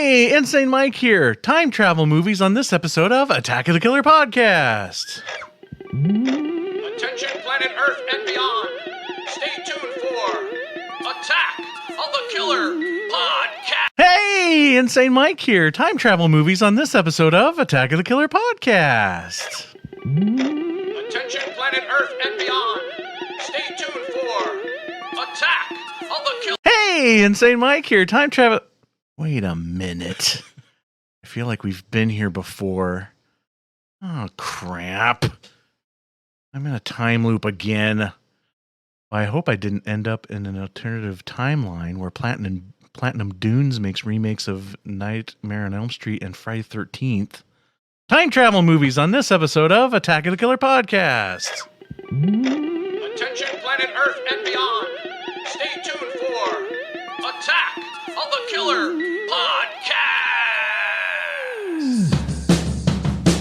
Hey, Insane Mike here. Time travel movies on this episode of Attack of the Killer Podcast. Attention planet Earth and beyond. Stay tuned for Attack of the Killer Podcast. Hey, Insane Mike here. Time travel movies on this episode of Attack of the Killer Podcast. Attention planet Earth and beyond. Stay tuned for Attack of the Killer. Hey, Insane Mike here. Time travel... Wait a minute. I feel like we've been here before. Oh, crap. I'm in a time loop again. Well, I hope I didn't end up in an alternative timeline where Platinum Dunes makes remakes of Nightmare on Elm Street and Friday the 13th. Time travel movies on this episode of Attack of the Killer Podcast. Attention planet Earth and beyond. Stay tuned for Attack of the Killer Podcast.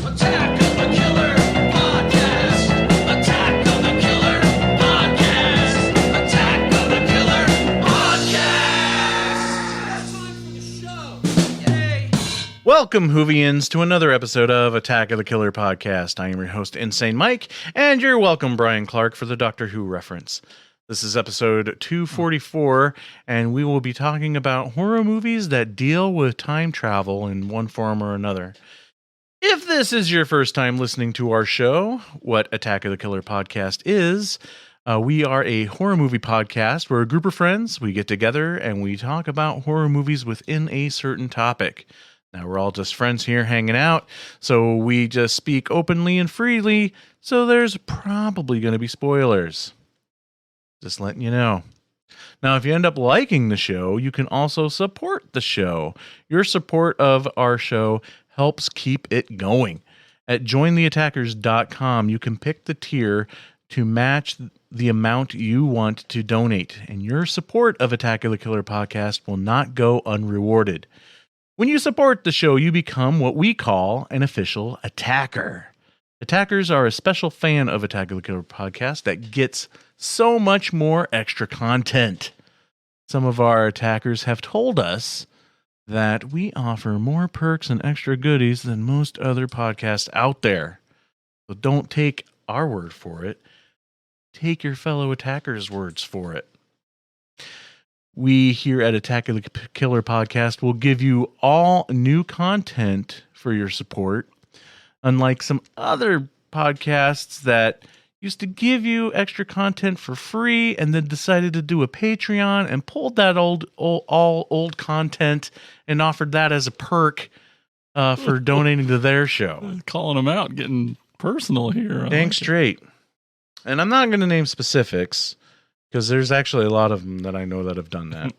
Attack of the Killer Podcast. Attack of the Killer Podcast. Attack of the Killer Podcast. Time for the show. Yay. Welcome, Whovians, to another episode of Attack of the Killer Podcast. I am your host, Insane Mike, and you're welcome, Brian Clark, for the Doctor Who reference. This is episode 244, and we will be talking about horror movies that deal with time travel in one form or another. If this is your first time listening to our show, what Attack of the Killer Podcast is, we are a horror movie podcast where a group of friends, we get together and we talk about horror movies within a certain topic. Now, we're all just friends here hanging out, so we just speak openly and freely, so there's probably going to be spoilers. Just letting you know. Now, if you end up liking the show, you can also support the show. Your support of our show helps keep it going. At jointheattackers.com, you can pick the tier to match the amount you want to donate, and your support of Attack of the Killer Podcast will not go unrewarded. When you support the show, you become what we call an official attacker. Attackers are a special fan of Attack of the Killer Podcast that gets so much more extra content. Some of our attackers have told us that we offer more perks and extra goodies than most other podcasts out there. So don't take our word for it. Take your fellow attackers' words for it. We here at Attack of the Killer Podcast will give you all new content for your support. Unlike some other podcasts that used to give you extra content for free and then decided to do a Patreon and pulled that old content and offered that as a perk for donating to their show. Calling them out, getting personal here. Dang straight. And I'm not going to name specifics because there's actually a lot of them that I know that have done that.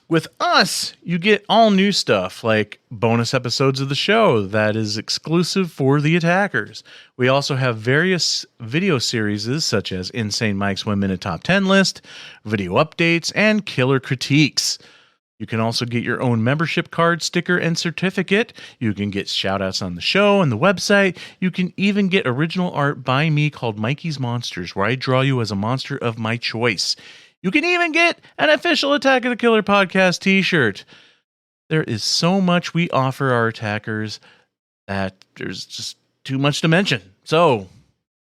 With us, you get all new stuff like bonus episodes of the show that is exclusive for the attackers. We also have various video series such as Insane Mike's 1 Minute Top 10 list, video updates, and killer critiques. You can also get your own membership card, sticker, and certificate. You can get shout-outs on the show and the website. You can even get original art by me called Mikey's Monsters, where I draw you as a monster of my choice. You can even get an official Attack of the Killer Podcast t-shirt. There is so much we offer our attackers that there's just too much to mention. So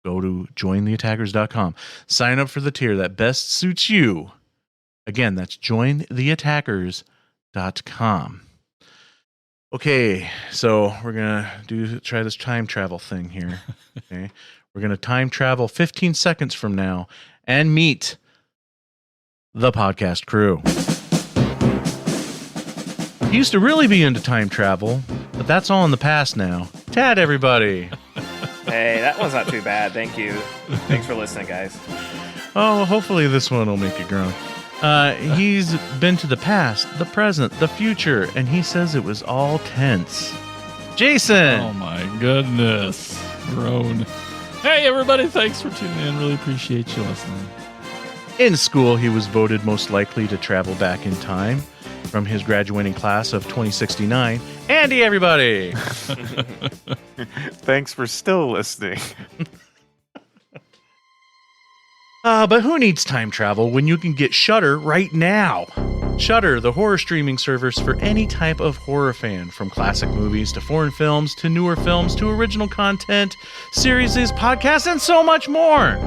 go to jointheattackers.com. Sign up for the tier that best suits you. Again, that's jointheattackers.com. Okay, so we're going to try this time travel thing here. Okay, we're going to time travel 15 seconds from now and meet the podcast crew. He used to really be into time travel, but that's all in the past now. Tad, everybody. Hey, that one's not too bad. Thank you. Thanks for listening, guys. Oh, hopefully this one will make you groan. He's been to the past, the present, the future, and he says it was all tense. Jason! Oh my goodness. Groan. Hey, everybody. Thanks for tuning in. Really appreciate you listening. In school, he was voted most likely to travel back in time from his graduating class of 2069. Andy, everybody! Thanks for still listening. But who needs time travel when you can get Shudder right now? Shudder, the horror streaming service for any type of horror fan, from classic movies to foreign films to newer films to original content, series, podcasts, and so much more.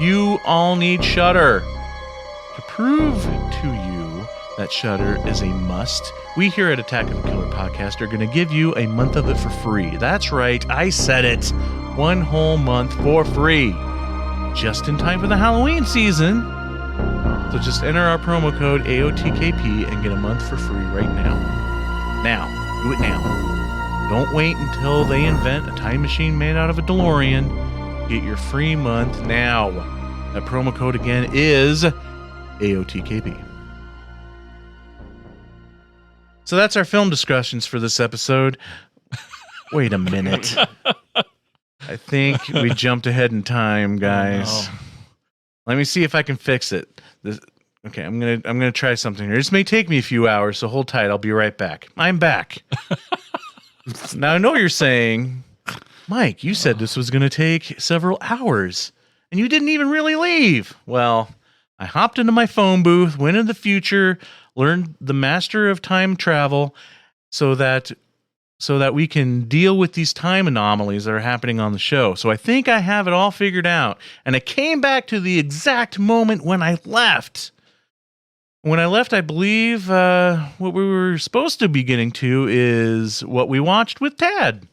You all need Shudder. To prove to you that Shudder is a must, we here at Attack of the Killer Podcast are going to give you a month of it for free. That's right, I said it. 1 whole month for free. Just in time for the Halloween season. So just enter our promo code AOTKP and get a month for free right now. Now. Do it now. Don't wait until they invent a time machine made out of a DeLorean. Get your free month now. That promo code again is AOTKP. So that's our film discussions for this episode. Wait a minute. I think we jumped ahead in time, guys. Oh, no. Let me see if I can fix it. Okay, I'm gonna try something here. This may take me a few hours, so hold tight. I'll be right back. I'm back. Now I know you're saying, Mike, you said this was gonna take several hours, and you didn't even really leave. Well, I hopped into my phone booth, went into the future, learned the master of time travel, so that we can deal with these time anomalies that are happening on the show. So I think I have it all figured out. And I came back to the exact moment when I left. When I left, I believe what we were supposed to be getting to is what we watched with Tad.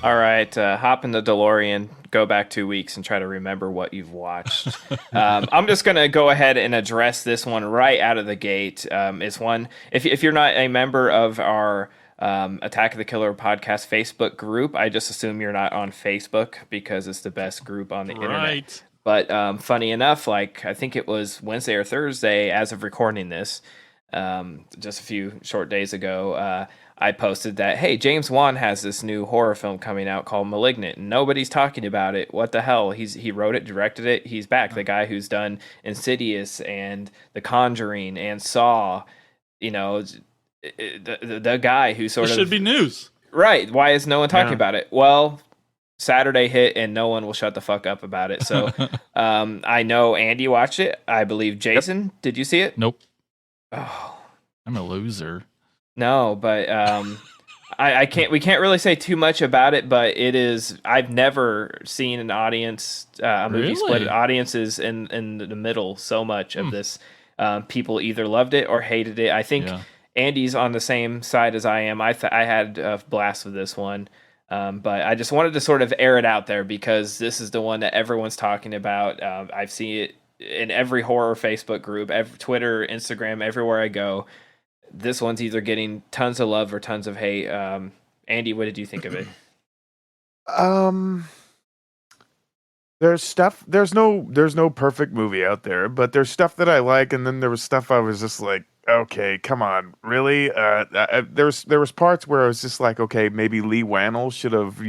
All right, hop in the DeLorean, go back 2 weeks, and try to remember what you've watched. I'm just going to go ahead and address this one right out of the gate. It's one, if you're not a member of our Attack of the Killer podcast Facebook group, I just assume you're not on Facebook because it's the best group on the internet. But funny enough, like I think it was Wednesday or Thursday, as of recording this, just a few short days ago, I posted that, hey, James Wan has this new horror film coming out called Malignant, and nobody's talking about it. What the hell? He wrote it, directed it. He's back. The guy who's done Insidious and The Conjuring and Saw, you know, the guy who sort of... should be news. Right. Why is no one talking about it? Well, Saturday hit and no one will shut the fuck up about it. So I know Andy watched it. I believe Jason. Yep. Did you see it? Nope. Oh, I'm a loser. No, but I can't. We can't really say too much about it. But it is. I've never seen an audience, a movie split audiences in the middle so much of this. People either loved it or hated it. I think Andy's on the same side as I am. I had a blast with this one, but I just wanted to sort of air it out there because this is the one that everyone's talking about. I've seen it in every horror Facebook group, Twitter, Instagram, everywhere I go. This one's either getting tons of love or tons of hate. Andy, what did you think of it? There's stuff. There's no perfect movie out there, but there's stuff that I like, and then there was stuff I was just like, okay, come on, really? There was parts where I was just like, okay, maybe Lee Wannell should have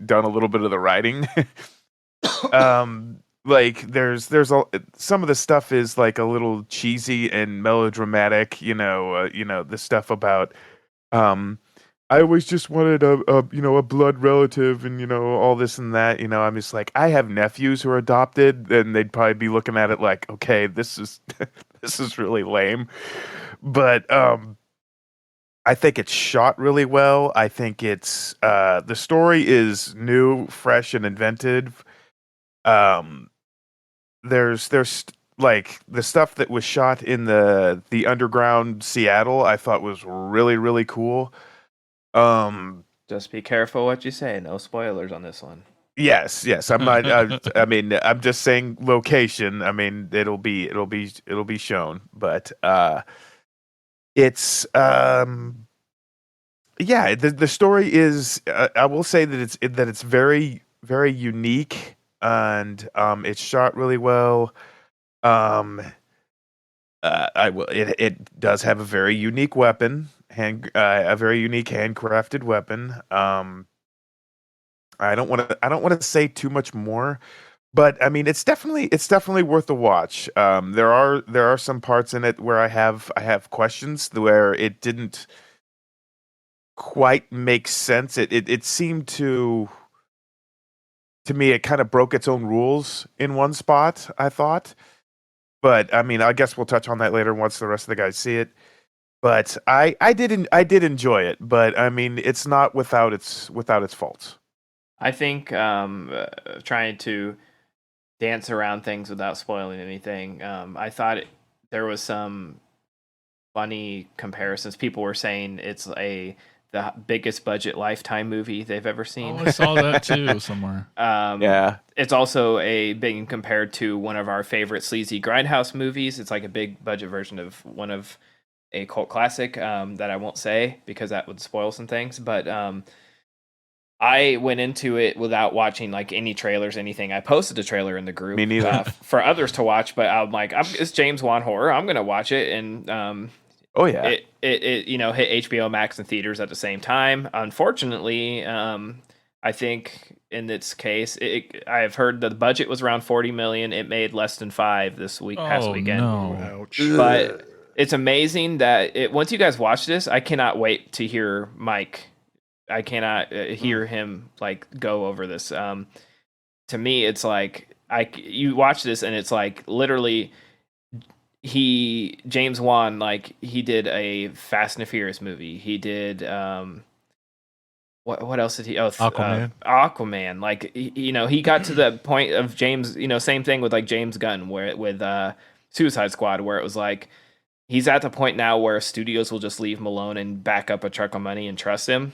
done a little bit of the writing. Like there's some of the stuff is like a little cheesy and melodramatic, the stuff about I always just wanted a blood relative and all this and that. I'm just like, I have nephews who are adopted and they'd probably be looking at it like, okay, this is this is really lame. But I think it's shot really well. I think it's the story is new, fresh, and inventive. There's like the stuff that was shot in the underground Seattle, I thought was really, really cool. Just be careful what you say. No spoilers on this one. Yes. I'm not. I mean, I'm just saying location. I mean, it'll be shown, but it's yeah. The story is. I will say that it's very, very unique. And it's shot really well. It does have a very unique weapon, a very unique handcrafted weapon. I don't want to say too much more, but I mean it's definitely worth a watch. There are some parts in it where I have questions where it didn't. quite make sense. It seemed to me, it kind of broke its own rules in one spot, I thought. But I mean, I guess we'll touch on that later once the rest of the guys see it. But I did enjoy it, but I mean, it's not without its faults. I think trying to dance around things without spoiling anything. I thought there was some funny comparisons. People were saying it's the biggest budget Lifetime movie they've ever seen. Oh, I saw that too somewhere. Yeah. It's also being compared to one of our favorite sleazy grindhouse movies. It's like a big budget version of one of a cult classic that I won't say because that would spoil some things. But I went into it without watching like any trailers, anything. I posted a trailer in the group Me neither. For others to watch, but I'm like, it's James Wan horror. I'm gonna watch it, and Oh yeah. it hit HBO Max and theaters at the same time. Unfortunately, I think in its case, I've heard the budget was around 40 million. It made less than 5 this past weekend. No. Ouch. But it's amazing that once you guys watch this, I cannot wait to hear Mike. I cannot hear him like go over this. To me, it's like you watch this and it's like literally James Wan, like he did a Fast and the Furious movie. He did what else did he? Aquaman. Aquaman. Like he got to the point of James. Same thing with like James Gunn, with Suicide Squad, where it was like he's at the point now where studios will just leave him alone and back up a truck of money and trust him.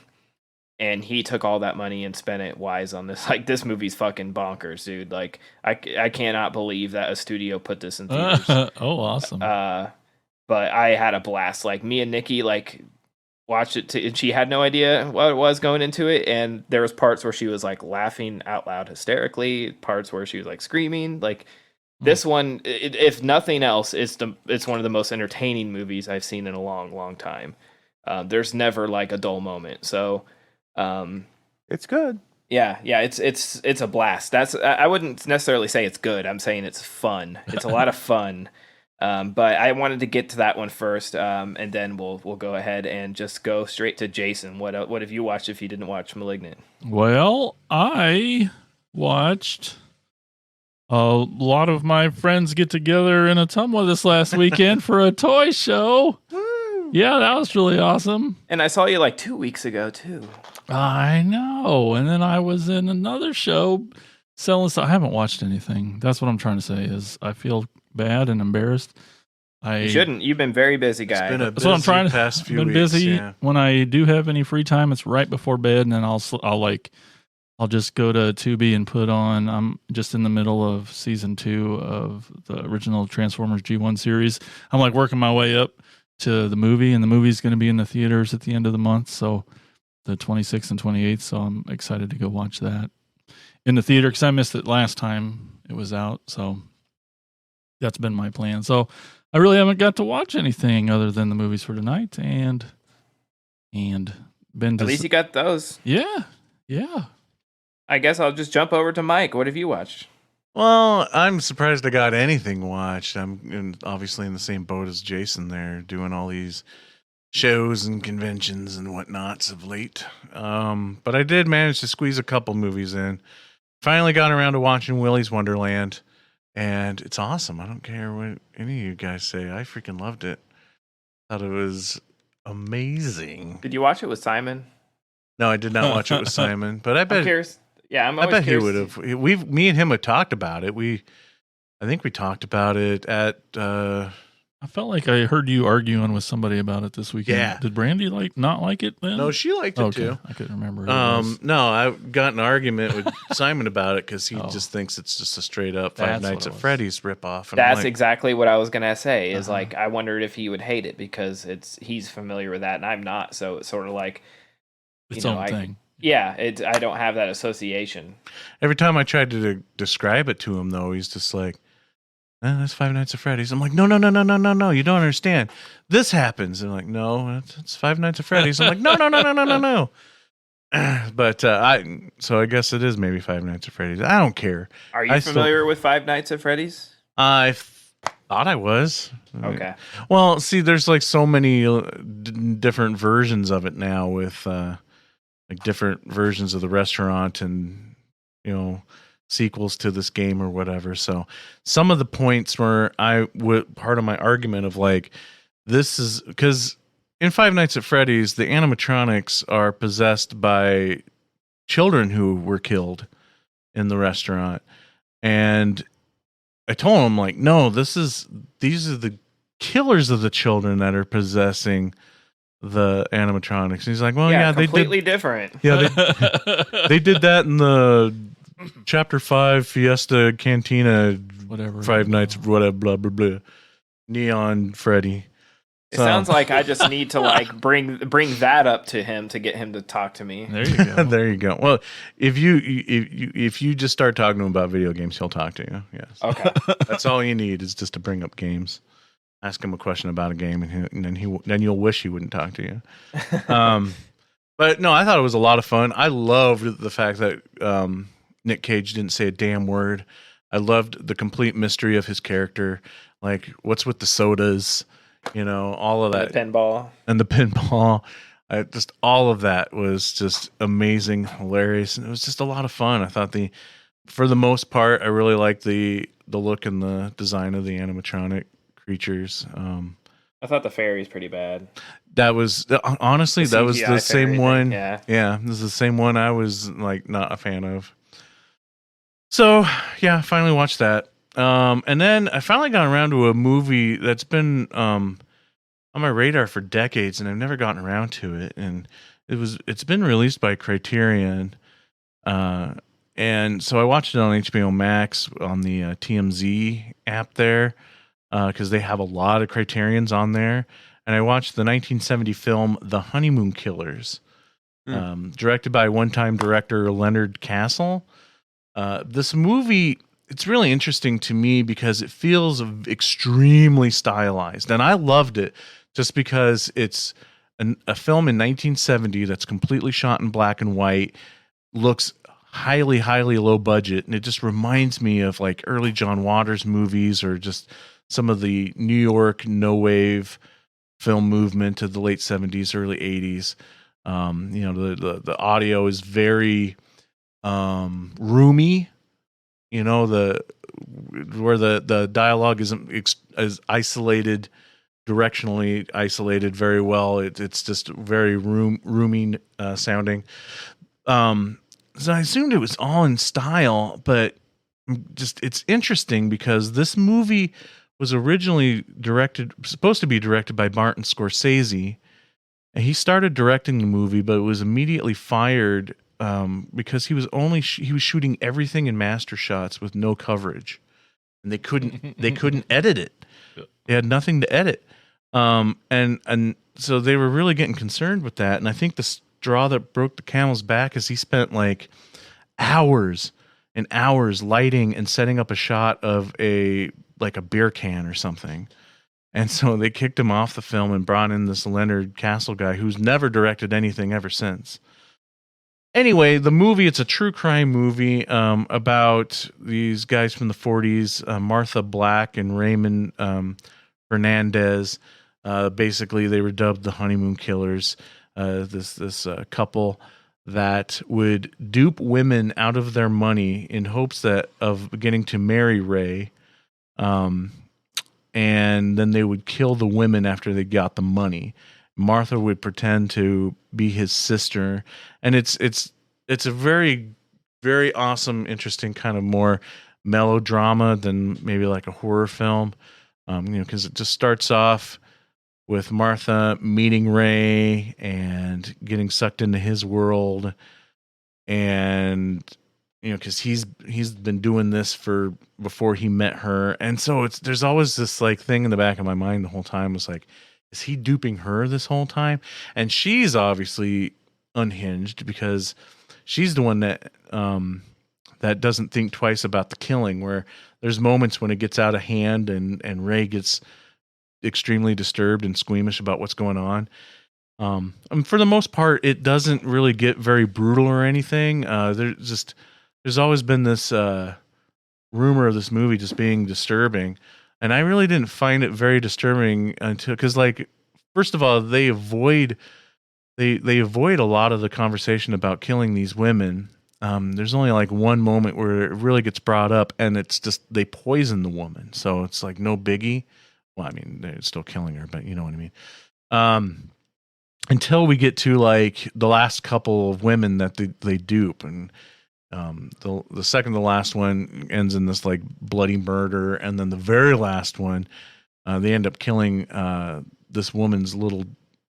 And he took all that money and spent it wise on this. Like, this movie's fucking bonkers, dude. Like, I cannot believe that a studio put this in theaters. Oh, awesome. But I had a blast. Like, me and Nikki, like, watched it, and she had no idea what it was going into it. And there was parts where she was, like, laughing out loud hysterically, parts where she was, like, screaming. Like, this one, if nothing else, it's one of the most entertaining movies I've seen in a long, long time. There's never, like, a dull moment. So... It's good. Yeah, it's a blast. I wouldn't necessarily say it's good. I'm saying it's fun. It's a lot of fun. But I wanted to get to that one first, and then we'll go ahead and just go straight to Jason. What have you watched if you didn't watch Malignant? Well, I watched a lot of my friends get together in Ottumwa this last weekend for a toy show. Yeah, that was really awesome. And I saw you like 2 weeks ago too. I know. And then I was in another show selling stuff. I haven't watched anything. That's what I'm trying to say is I feel bad and embarrassed. You shouldn't. You've been very busy, guy. It's been a That's what I'm trying to. past I've few been weeks, busy. yeah. When I do have any free time, it's right before bed, and then I'll just go to Tubi and put on. I'm just in the middle of season 2 of the original Transformers G1 series. I'm like working my way up to the movie, and the movie's going to be in the theaters at the end of the month, so the 26th and 28th. So I'm excited to go watch that in the theater because I missed it last time it was out. So that's been my plan. So I really haven't got to watch anything other than the movies for tonight, and been to At least you got those. yeah. I guess I'll just jump over to Mike. What have you watched? Well, I'm surprised I got anything watched. Obviously in the same boat as Jason there, doing all these shows and conventions and whatnots of late. But I did manage to squeeze a couple movies in. Finally got around to watching Willy's Wonderland, and it's awesome. I don't care what any of you guys say. I freaking loved it. Thought it was amazing. Did you watch it with Simon? No, I did not watch it with Simon, but I I'm bet curious. Yeah, I'm I always bet he curious. would have. Me and him had talked about it. I think we talked about it at. I felt like I heard you arguing with somebody about it this weekend. Yeah. Did Brandy not like it then? No, she liked it okay. too. I couldn't remember. Who it was. No, I got in an argument with Simon about it because he Oh. just thinks it's just a straight up Five That's Nights what it at was. Freddy's ripoff. And I'm That's like, exactly what I was gonna say. Is Uh-huh. like I wondered if he would hate it because he's familiar with that and I'm not. So it's sort of like Its you know, own thing. yeah, I don't have that association. every time I tried to describe it to him, though, he's just like, that's Five Nights at Freddy's. I'm like, no, you don't understand. This happens. And I'm like, no, it's Five Nights at Freddy's. I'm like, no. But so I guess it is maybe Five Nights at Freddy's. I don't care. Are you I still- familiar with Five Nights at Freddy's? I thought I was. Okay. Well, see, there's like so many different versions of it now with like different versions of the restaurant and, you know, sequels to this game or whatever. So some of the points where I would part of my argument of like, this is because in Five Nights at Freddy's, the animatronics are possessed by children who were killed in the restaurant. And I told him like, no, these are the killers of the children that are possessing the animatronics. And he's like, well, yeah, they completely did. different. Yeah, they did that in the Chapter 5 Fiesta Cantina, Whatever. Five Nights, whatever, blah blah blah. Neon Freddy. It sounds like I just need to like bring that up to him to get him to talk to me. There you go. There you go. Well, if you just start talking to him about video games, he'll talk to you. Yes. Okay. That's all you need is just to bring up games. Ask him a question about a game, and then you'll wish he wouldn't talk to you. But no, I thought it was a lot of fun. I loved the fact that Nick Cage didn't say a damn word. I loved the complete mystery of his character. Like, what's with the sodas? You know, all of that. The pinball. And the pinball. Just all of that was just amazing, hilarious, and it was just a lot of fun. I thought for the most part, I really liked the look and the design of the animatronic creatures. I thought the fairy's pretty bad. That was honestly The that was CGI the same fairy one. thing, yeah. Yeah, this is the same one I was like not a fan of. So yeah, I finally watched that. And then I finally got around to a movie that's been on my radar for decades, and I've never gotten around to it. And it's been released by Criterion, and so I watched it on HBO Max on the TMZ app there, because they have a lot of Criterions on there. And I watched the 1970 film The Honeymoon Killers, directed by one-time director Leonard Castle. This movie, it's really interesting to me because it feels extremely stylized, and I loved it just because it's a film in 1970 that's completely shot in black and white, looks highly, highly low budget, and it just reminds me of like early John Waters movies or just some of the New York no wave film movement of the late 70s, early 80s. You know, the audio is very roomy. You know, where the dialogue isn't as isolated, directionally isolated very well. It's just very roomy sounding. So I assumed it was all in style, but just it's interesting because this movie was originally supposed to be directed by Martin Scorsese, and he started directing the movie, but was immediately fired because he was shooting everything in master shots with no coverage, and they couldn't edit it. They had nothing to edit, and so they were really getting concerned with that. And I think the straw that broke the camel's back is he spent like hours and hours lighting and setting up a shot of a beer can or something. And so they kicked him off the film and brought in this Leonard Castle guy who's never directed anything ever since. Anyway, the movie, it's a true crime movie about these guys from the 40s, Martha Black and Raymond Hernandez. Basically, they were dubbed the Honeymoon Killers. This couple that would dupe women out of their money in hopes of getting to marry Ray. And then they would kill the women after they got the money. Martha would pretend to be his sister, and it's a very, very awesome, interesting kind of more melodrama than maybe like a horror film. You know, because it just starts off with Martha meeting Ray and getting sucked into his world, and you know, because he's been doing this before he met her, and so there's always this like thing in the back of my mind the whole time was like, is he duping her this whole time? And she's obviously unhinged because she's the one that that doesn't think twice about the killing. Where there's moments when it gets out of hand and Ray gets extremely disturbed and squeamish about what's going on. And for the most part, it doesn't really get very brutal or anything. There's always been this rumor of this movie just being disturbing. And I really didn't find it very disturbing until, because like, first of all, they avoid a lot of the conversation about killing these women. There's only like one moment where it really gets brought up, and it's just they poison the woman, so it's like no biggie. Well, I mean, they're still killing her, but you know what I mean. Until we get to like the last couple of women that they dupe, and the second to last one ends in this like bloody murder, and then the very last one, they end up killing this woman's little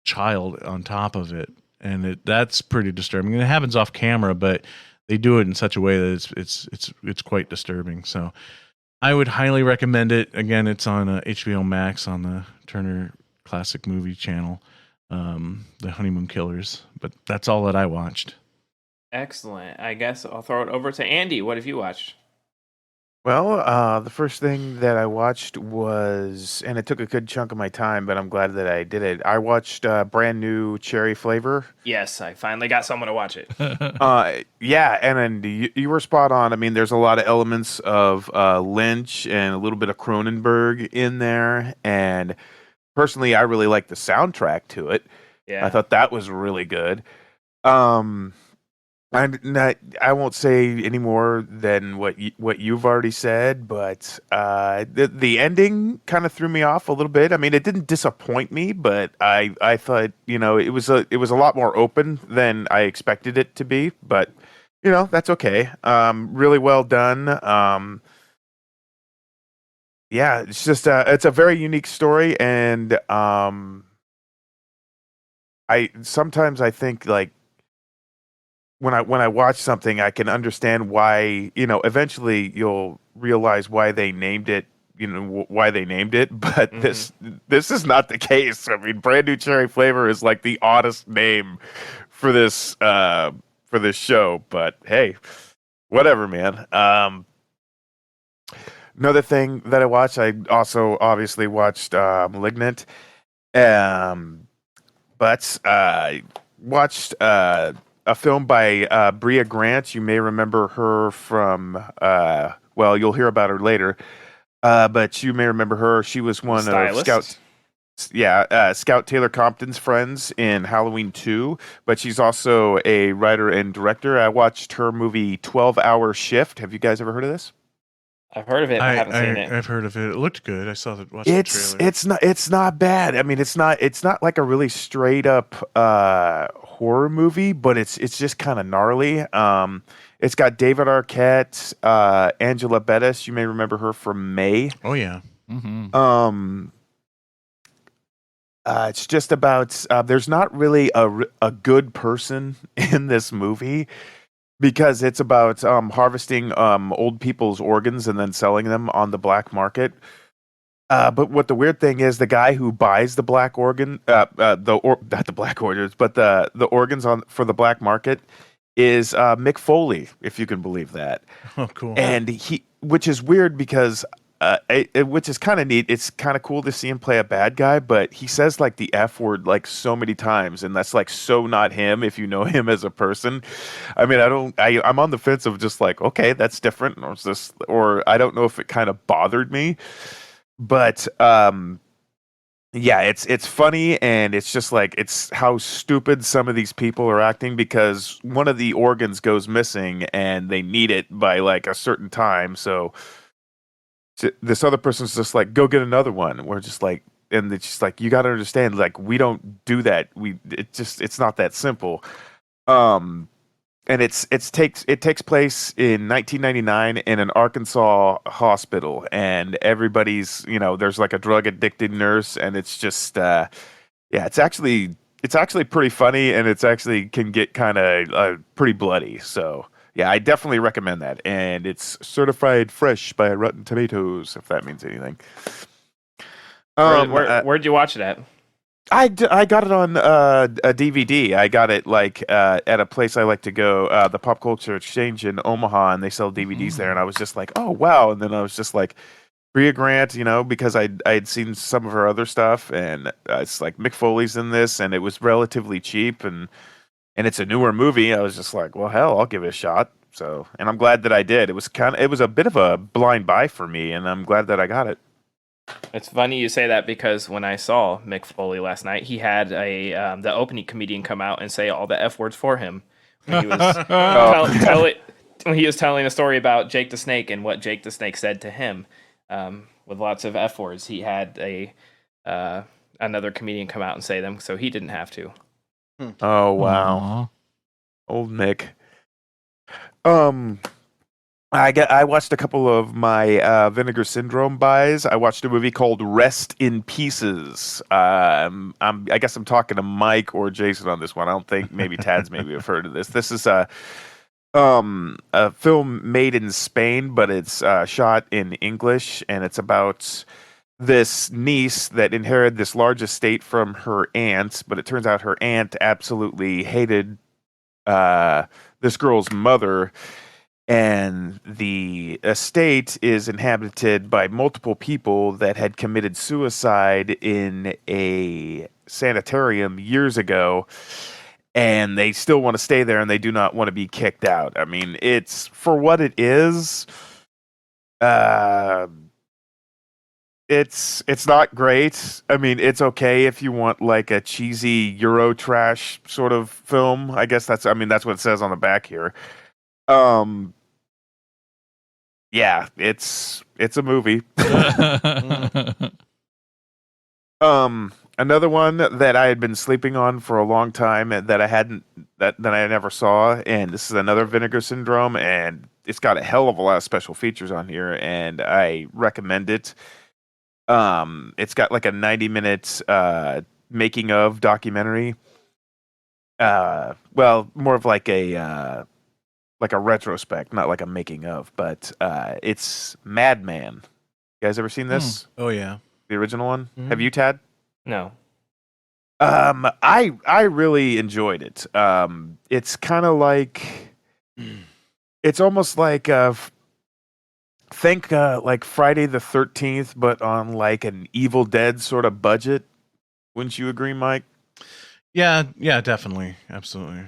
child on top of it, and that's pretty disturbing. And it happens off camera, but they do it in such a way that it's quite disturbing. So I would highly recommend it. Again, it's on HBO Max on the Turner Classic Movie Channel, the Honeymoon Killers. But that's all that I watched. Excellent. I guess I'll throw it over to Andy. What have you watched? Well, the first thing that I watched was, and it took a good chunk of my time, but I'm glad that I did it. I watched brand new Cherry Flavor. Yes, I finally got someone to watch it. Yeah, and then you were spot on. I mean, there's a lot of elements of Lynch and a little bit of Cronenberg in there. And personally, I really like the soundtrack to it. Yeah. I thought that was really good. I won't say any more than what you've already said, but the ending kind of threw me off a little bit. I mean, it didn't disappoint me, but I thought, it was a lot more open than I expected it to be. But that's okay. Really well done. Yeah, it's just it's a very unique story, and I sometimes I think like. When I watch something, I can understand why, eventually you'll realize why they named it, why they named it. But this is not the case. I mean, brand new Cherry Flavor is like the oddest name for this show. But hey, whatever, man. Another thing that I watched, I also obviously watched Malignant, but I watched a film by Brea Grant. You may remember her from, well, you'll hear about her later, but you may remember her. She was one Stylist. of Scout Taylor Compton's friends in Halloween 2, but she's also a writer and director. I watched her movie 12-Hour Shift. Have you guys ever heard of this? I've heard of it, but I haven't seen it. I've heard of it. It looked good. I saw the trailer. It's not bad. I mean, it's not like a really straight up horror movie, but it's just kind of gnarly. It's got David Arquette, Angela Bettis. You may remember her from May. Oh yeah. Mm-hmm. It's just about there's not really a good person in this movie. Because it's about harvesting old people's organs and then selling them on the black market. But what the weird thing is, the guy who buys the black organ, not the black organs, but the organs for the black market is Mick Foley, if you can believe that. Oh, cool. And which is weird because, which is kind of neat. It's kind of cool to see him play a bad guy, but he says like the F word like so many times, and that's like so not him if you know him as a person. I mean, I'm on the fence of just like, okay, that's different, or I don't know if it kind of bothered me, but yeah, it's funny, and it's just like it's how stupid some of these people are acting because one of the organs goes missing and they need it by like a certain time, so. This other person's just like, go get another one. We're just like, and it's just like, you got to understand, like, we don't do that. It's not that simple. And it takes place in 1999 in an Arkansas hospital, and everybody's, there's like a drug addicted nurse, and it's just, it's actually pretty funny, and it's actually can get kind of pretty bloody. So. Yeah, I definitely recommend that, and it's certified fresh by Rotten Tomatoes, if that means anything. Where'd you watch it at? I got it on a DVD. I got it like at a place I like to go, the Pop Culture Exchange in Omaha, and they sell DVDs there. And I was just like, oh wow! And then I was just like, Brea Grant, because I'd seen some of her other stuff, and it's like Mick Foley's in this, and it was relatively cheap, and it's a newer movie. I was just like, well, hell, I'll give it a shot. So, and I'm glad that I did. It was a bit of a blind buy for me, and I'm glad that I got it. It's funny you say that because when I saw Mick Foley last night, he had the opening comedian come out and say all the F words for him when he was when he was telling a story about Jake the Snake and what Jake the Snake said to him, with lots of F words. He had another comedian come out and say them, so he didn't have to. Oh wow, Aw. old Mick. I watched a couple of my Vinegar Syndrome buys. I watched a movie called Rest in Pieces. I guess I'm talking to Mike or Jason on this one. I don't think maybe Tad's maybe have heard of this. This is a film made in Spain, but it's shot in English, and it's about this niece that inherited this large estate from her aunt, but it turns out her aunt absolutely hated this girl's mother. And the estate is inhabited by multiple people that had committed suicide in a sanitarium years ago. And they still want to stay there and they do not want to be kicked out. I mean, it's for what it is. It's not great. I mean, it's okay if you want like a cheesy Euro trash sort of film. I guess that's what it says on the back here. Yeah, it's a movie. Another one that I had been sleeping on for a long time that I never saw, and this is another Vinegar Syndrome, and it's got a hell of a lot of special features on here, and I recommend it. It's got like a 90-minute making of documentary. Well, more of like a retrospect, not like a making of, but it's Madman. You guys ever seen this? Oh yeah, The original one? Mhm. Have you, Tad? No. I really enjoyed it. It's kind of like, it's almost like think like Friday the 13th, but on like an Evil Dead sort of budget. Wouldn't you agree, Mike? yeah, definitely, absolutely.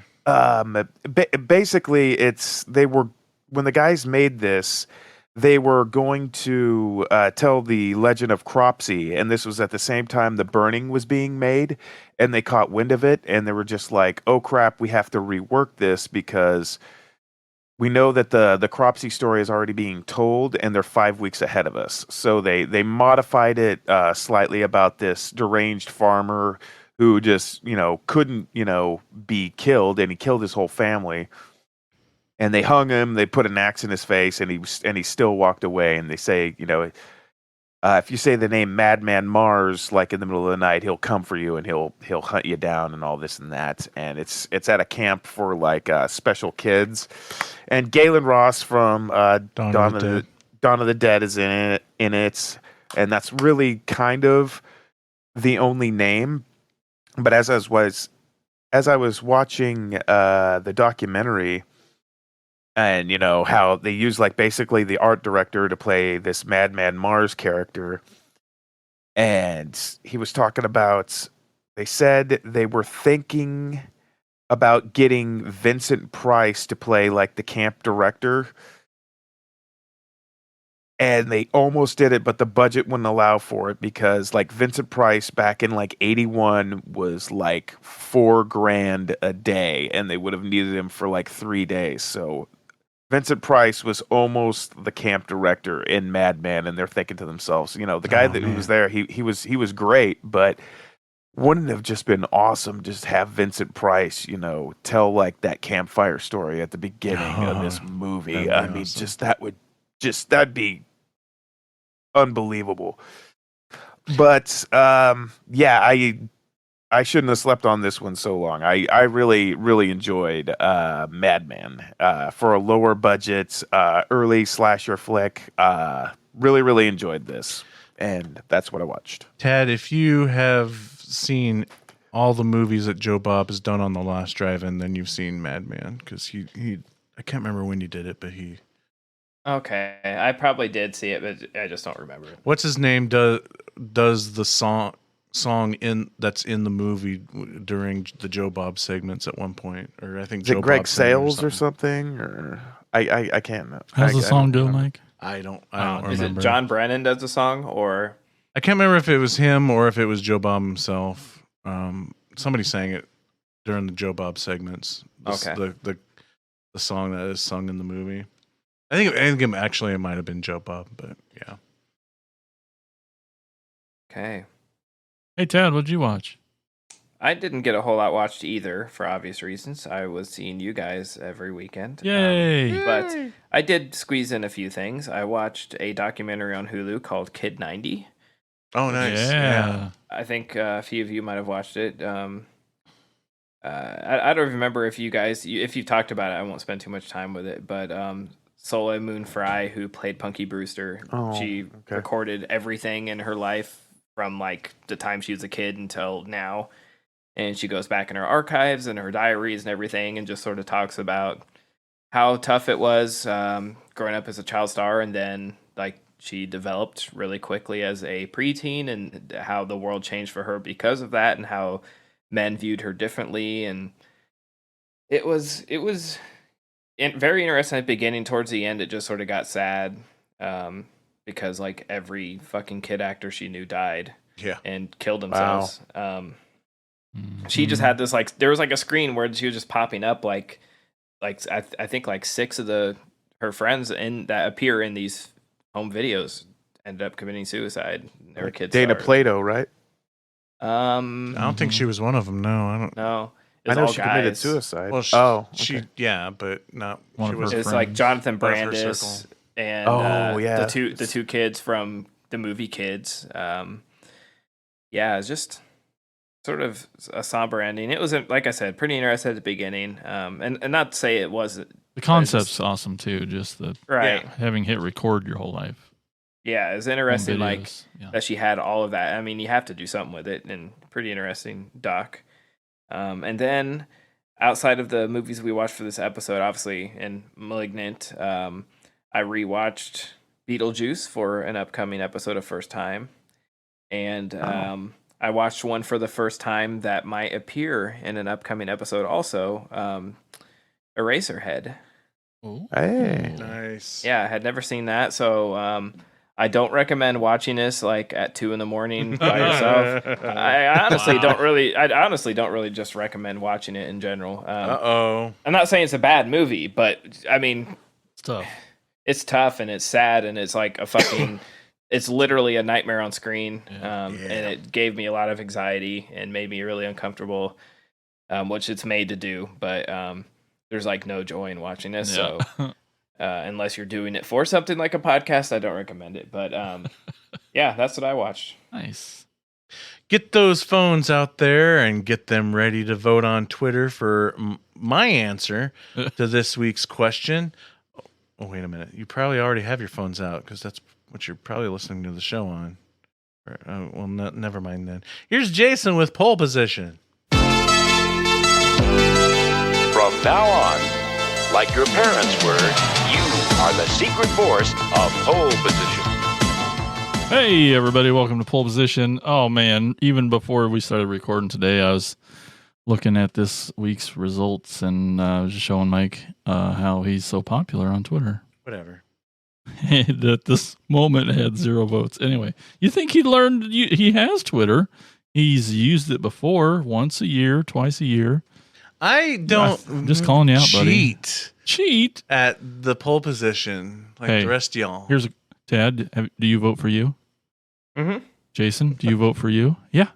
Basically, when the guys made this, they were going to tell the legend of Cropsey, and this was at the same time The Burning was being made, and they caught wind of it, and they were just like, "Oh crap, we have to rework this because we know that the Cropsey story is already being told, and they're 5 weeks ahead of us." So they modified it slightly about this deranged farmer who just couldn't be killed, and he killed his whole family. And they hung him. They put an axe in his face, and he still walked away. And they say, if you say the name Madman Mars, like in the middle of the night, he'll come for you and he'll hunt you down and all this and that. And it's at a camp for like special kids. And Galen Ross from Dawn of the Dead is in it, and that's really kind of the only name. But as I was watching the documentary. And how they use like basically the art director to play this Madman Mars character, and he was talking about. They said they were thinking about getting Vincent Price to play like the camp director, and they almost did it, but the budget wouldn't allow for it because like Vincent Price back in like 81 was like $4,000 a day, and they would have needed him for like 3 days. So Vincent Price was almost the camp director in Madman, and they're thinking to themselves, the guy who was there, he was great, but wouldn't it have just been awesome just have Vincent Price, tell like that campfire story at the beginning of this movie? I mean, awesome. that'd be unbelievable. But yeah, I shouldn't have slept on this one so long. I really, really enjoyed Madman for a lower budget, early slasher flick. Really, really enjoyed this. And that's what I watched. Tad, if you have seen all the movies that Joe Bob has done on The Last Drive-In, then you've seen Madman. Because he I can't remember when you did it, but he... Okay, I probably did see it, but I just don't remember it. What's his name does the song that's in the movie during the Joe Bob segments at one point, or I think Is it Joe Greg Bob sang Sales or something? Or I can't know. How's the I song don't go, know. Mike? I don't Is remember. it John Brennan does the song, or I can't remember if it was him or if it was Joe Bob himself. Somebody sang it during the Joe Bob segments. Okay. The song that is sung in the movie. I think it might have been Joe Bob, but yeah. Okay. Hey, Tad, what'd you watch? I didn't get a whole lot watched either, for obvious reasons. I was seeing you guys every weekend. Yay! But I did squeeze in a few things. I watched a documentary on Hulu called Kid 90. Oh, nice. Yeah. I think a few of you might have watched it. I don't remember if if you've talked about it. I won't spend too much time with it. But Soleil Moon Frye, who played Punky Brewster, she recorded everything in her life from like the time she was a kid until now. And she goes back in her archives and her diaries and everything and just sort of talks about how tough it was growing up as a child star. And then like she developed really quickly as a preteen and how the world changed for her because of that and how men viewed her differently. And it was very interesting at the beginning. Towards the end, it just sort of got sad because like every fucking kid actor she knew died and killed themselves. Wow. She just had this like there was like a screen where she was just popping up like I think like 6 of her friends that appear in these home videos ended up committing suicide. They were kids. Dana Plato, right? I don't think she was one of them. No, I don't. No, I know she committed suicide. Well, she but not One she of her was. It's like Jonathan One of her Brandis circle. and yeah. the two kids from the movie Kids. It's just sort of a somber ending. It was, like I said, pretty interesting at the beginning. And not to say it wasn't. The concept's awesome too. Just the Right. having hit record your whole life. Yeah, it's interesting. Like Videos, yeah. that she had all of that. I mean, you have to do something with it, and pretty interesting doc. And then outside of the movies we watched for this episode, obviously, and Malignant, I rewatched Beetlejuice for an upcoming episode of First Time, and I watched one for the first time that might appear in an upcoming episode also, Eraserhead. Oh. Hey. Nice. Yeah, I had never seen that, so I don't recommend watching this like at 2 a.m. by yourself. I honestly don't really just recommend watching it in general. I'm not saying it's a bad movie, but I mean, It's tough. It's tough and it's sad and it's like a fucking. It's literally a nightmare on screen, and it gave me a lot of anxiety and made me really uncomfortable, which it's made to do. But there's like no joy in watching this, so unless you're doing it for something like a podcast, I don't recommend it. But yeah, that's what I watched. Nice. Get those phones out there and get them ready to vote on Twitter for my answer to this week's question. Oh, wait a minute. You probably already have your phones out because that's what you're probably listening to the show on. Well, never mind then. Here's Jason with Pole Position. From now on, like your parents were, you are the secret force of pole position. Hey, everybody. Welcome to Pole Position. Oh, man. Even before we started recording today, I was looking at this week's results and I was just showing Mike how he's so popular on Twitter. Whatever. And at this moment had 0 votes. Anyway, you think he learned? He has Twitter. He's used it before, once a year, twice a year. I don't I'm just calling you out, buddy. Cheat at the pole position like Hey, the rest of y'all. Here's Tad. Do you vote for you? Mm-hmm. Jason, do you vote for you? Yeah.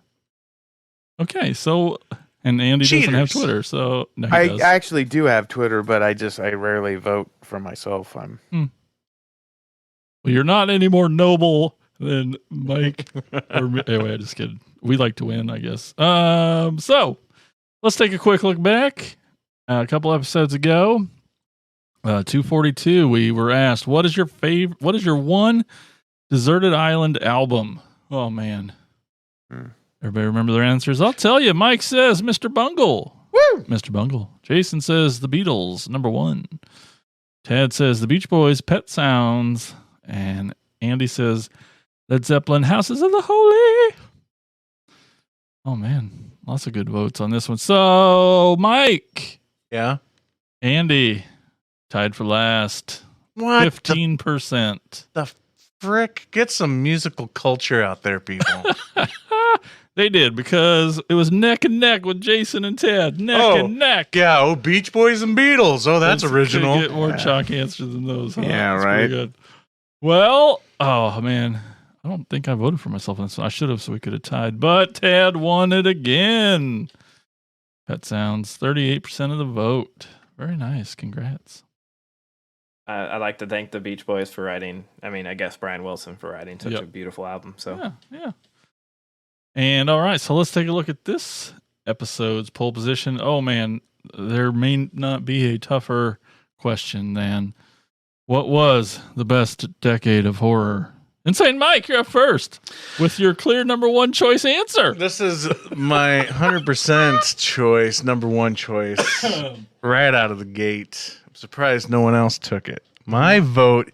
Okay, so and Andy doesn't have Cheaters. Twitter, so no, he I does. actually do have Twitter, but I rarely vote for myself. Well, you're not any more noble than Mike. Anyway, I just kidding. We like to win, I guess. So let's take a quick look back. A couple episodes ago, 242, we were asked, what is your favorite? What is your one deserted island album? Oh man. Everybody remember their answers? I'll tell you. Mike says Mr. Bungle. Woo! Mr. Bungle. Jason says the Beatles, number 1. Tad says the Beach Boys, Pet Sounds. And Andy says Led Zeppelin, Houses of the Holy. Oh, man. Lots of good votes on this one. So, Mike. Yeah. Andy tied for last. What? 15%. The frick? Get some musical culture out there, people. They did, because it was neck and neck with Jason and Ted. Neck and neck. Yeah, Beach Boys and Beatles. Oh, that's original. Couldn't get more chalk answers than those. Huh? Yeah, That's right. pretty good. Well, oh man, I don't think I voted for myself on this one. I should have, so we could have tied. But Ted won it again. Pet Sounds, 38% of the vote. Very nice. Congrats. I'd like to thank the Beach Boys for writing. I mean, I guess Brian Wilson for writing such Yep. a beautiful album. So Yeah. And all right, so let's take a look at this episode's pole position. Oh man, there may not be a tougher question than what was the best decade of horror? Insane Mike, you're up first with your clear number one choice answer. This is my 100% choice, number one choice, right out of the gate. I'm surprised no one else took it. My vote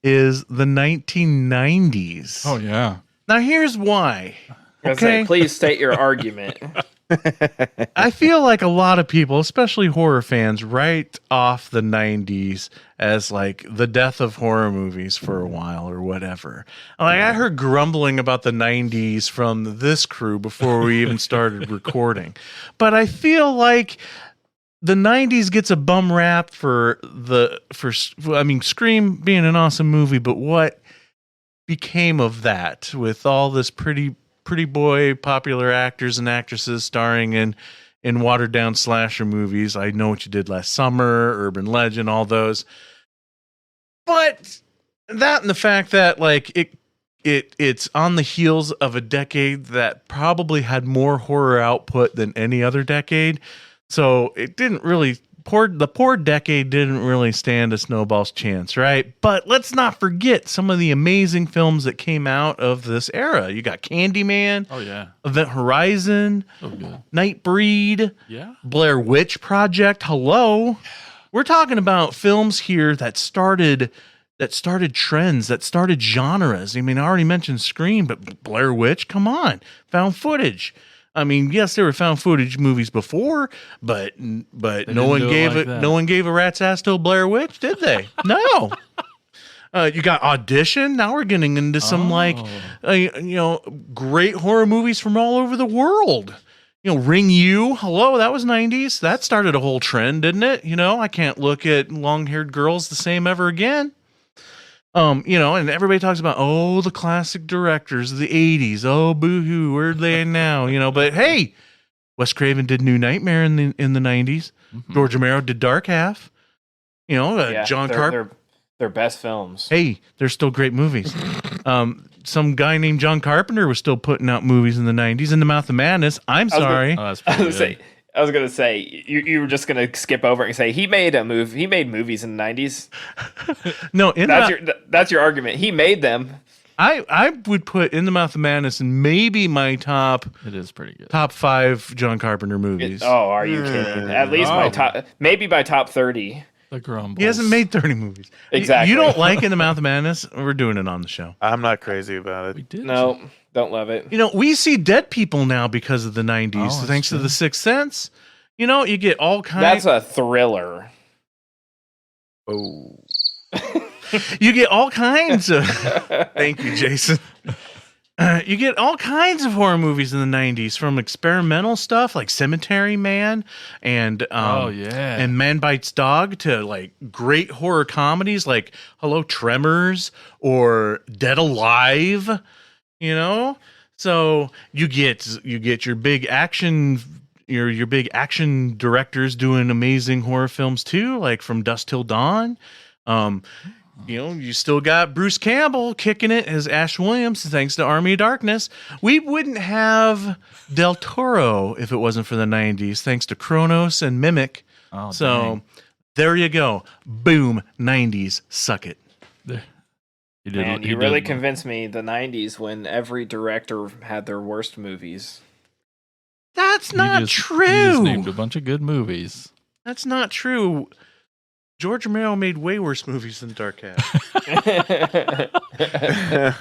is the 1990s. Oh yeah. Now, here's why. I was gonna say, please state your argument. I feel like a lot of people, especially horror fans, write off the 90s as like the death of horror movies for a while or whatever. Like, I heard grumbling about the 90s from this crew before we even started recording. But I feel like the 90s gets a bum rap for Scream being an awesome movie, but what became of that with all this pretty boy popular actors and actresses starring in watered down slasher movies? I Know What You Did Last Summer, Urban Legend, all those. But that and the fact that like it's on the heels of a decade that probably had more horror output than any other decade. So it didn't really the poor decade didn't really stand a snowball's chance, right? But let's not forget some of the amazing films that came out of this era. You got Candyman, Oh yeah. Event Horizon, So good. Nightbreed, Yeah. Blair Witch Project. Hello. We're talking about films here that started trends, that started genres. I mean, I already mentioned Scream, but Blair Witch, come on. Found footage. I mean, yes, there were found footage movies before, but no didn't one do it gave like it. that. No one gave a rat's ass to Blair Witch, did they? No. You got Audition. Now we're getting into some great horror movies from all over the world. Ring You. Hello, that was 90s. That started a whole trend, didn't it? I can't look at long-haired girls the same ever again. And everybody talks about, the classic directors of the 80s. Oh, boo-hoo, where are they now? But hey, Wes Craven did New Nightmare in the 90s. Mhm. George Romero did Dark Half. John Carpenter. They're best films. Hey, they're still great movies. Some guy named John Carpenter was still putting out movies in the 90s. In the Mouth of Madness. I'm sorry. Oh, that's I pretty was good. gonna say you were just gonna skip over it and say he made a movie. He made movies in the 90s. No, That's your argument. He made them. I would put In the Mouth of Madness in maybe my top It is pretty good. 5 John Carpenter movies. Are you kidding? At least my top, maybe by top 30. The Grumbles. He hasn't made 30 movies. Exactly. You don't like In the Mouth of Madness? We're doing it on the show. I'm not crazy about We it. did. No, don't love it. We see dead people now because of the 90s, Oh, that's thanks true. to The Sixth Sense. You get all That's kinds. a thriller. Oh, You get all kinds of. Thank you, Jason. You get all kinds of horror movies in the 90s, from experimental stuff like Cemetery Man and and Man Bites Dog to like great horror comedies like Hello Tremors or Dead Alive. So you get your big action. Your big action directors doing amazing horror films too, like From Dusk Till Dawn. You still got Bruce Campbell kicking it as Ash Williams, thanks to Army of Darkness. We wouldn't have Del Toro if it wasn't for the 90s, thanks to Kronos and Mimic. Oh, So dang. there you go. Boom, 90s. Suck it. There. He Man, he you really did- convinced me. The 90s, when every director had their worst movies. That's he not just- true. He just named a bunch of good movies. That's not true. George Romero made way worse movies than Dark Half.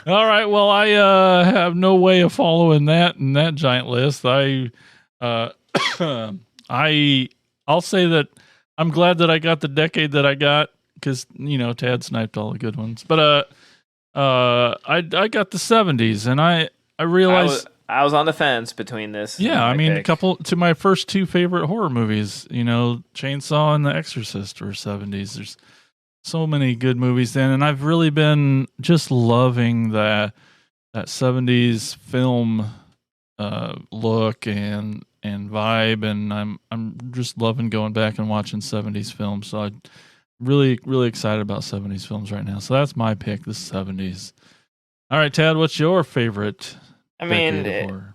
All right. Well, I have no way of following that in that giant list. I'll say that I'm glad that I got the decade that I got because Tad sniped all the good ones. But I got the 70s, and I realized. I was on the fence between this. Yeah, I and my mean, pick. a couple to my first two favorite horror movies, Chainsaw and The Exorcist were 70s. There's so many good movies then, and I've really been just loving that 70s film look and vibe, and I'm just loving going back and watching 70s films. So I'm really, really excited about 70s films right now. So that's my pick, the 70s. All right, Tad, what's your favorite? I mean, decade of horror?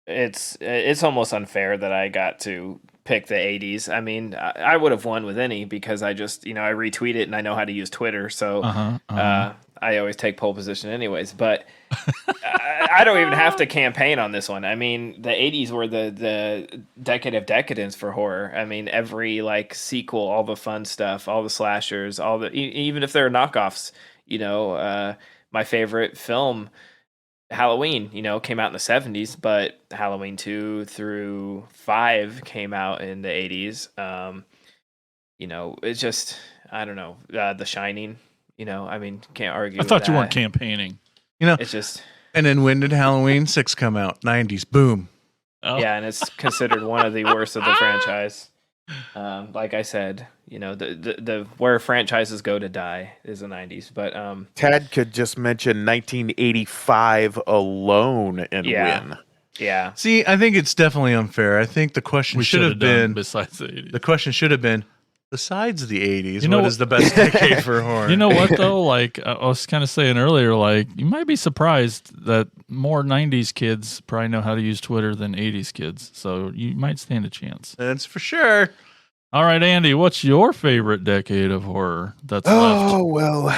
it's almost unfair that I got to pick the 80s. I mean, I would have won with any because I just, I retweet it and I know how to use Twitter. So I always take pole position anyways. But I don't even have to campaign on this one. I mean, the 80s were the decade of decadence for horror. I mean, every sequel, all the fun stuff, all the slashers, all the even if they're knockoffs, my favorite film, Halloween, came out in the 70s, but Halloween 2 through 5 came out in the 80s. It's just, I don't know, The Shining, I mean, can't argue I thought with you that. weren't campaigning. It's just... And then when did Halloween 6 come out? 90s. Boom. Oh. Yeah, and it's considered one of the worst of the franchise. Like I said, the where franchises go to die is the 90s. But Tad could just mention 1985 alone and win. Yeah. See, I think it's definitely unfair. I think the question We should have been besides the 80s. the question should have been besides the 80s, You know what what- is the best decade for horror? You know what though? I was kind of saying earlier, you might be surprised that more 90s kids probably know how to use Twitter than 80s kids. So you might stand a chance. That's for sure. All right, Andy, what's your favorite decade of horror that's left? Oh well,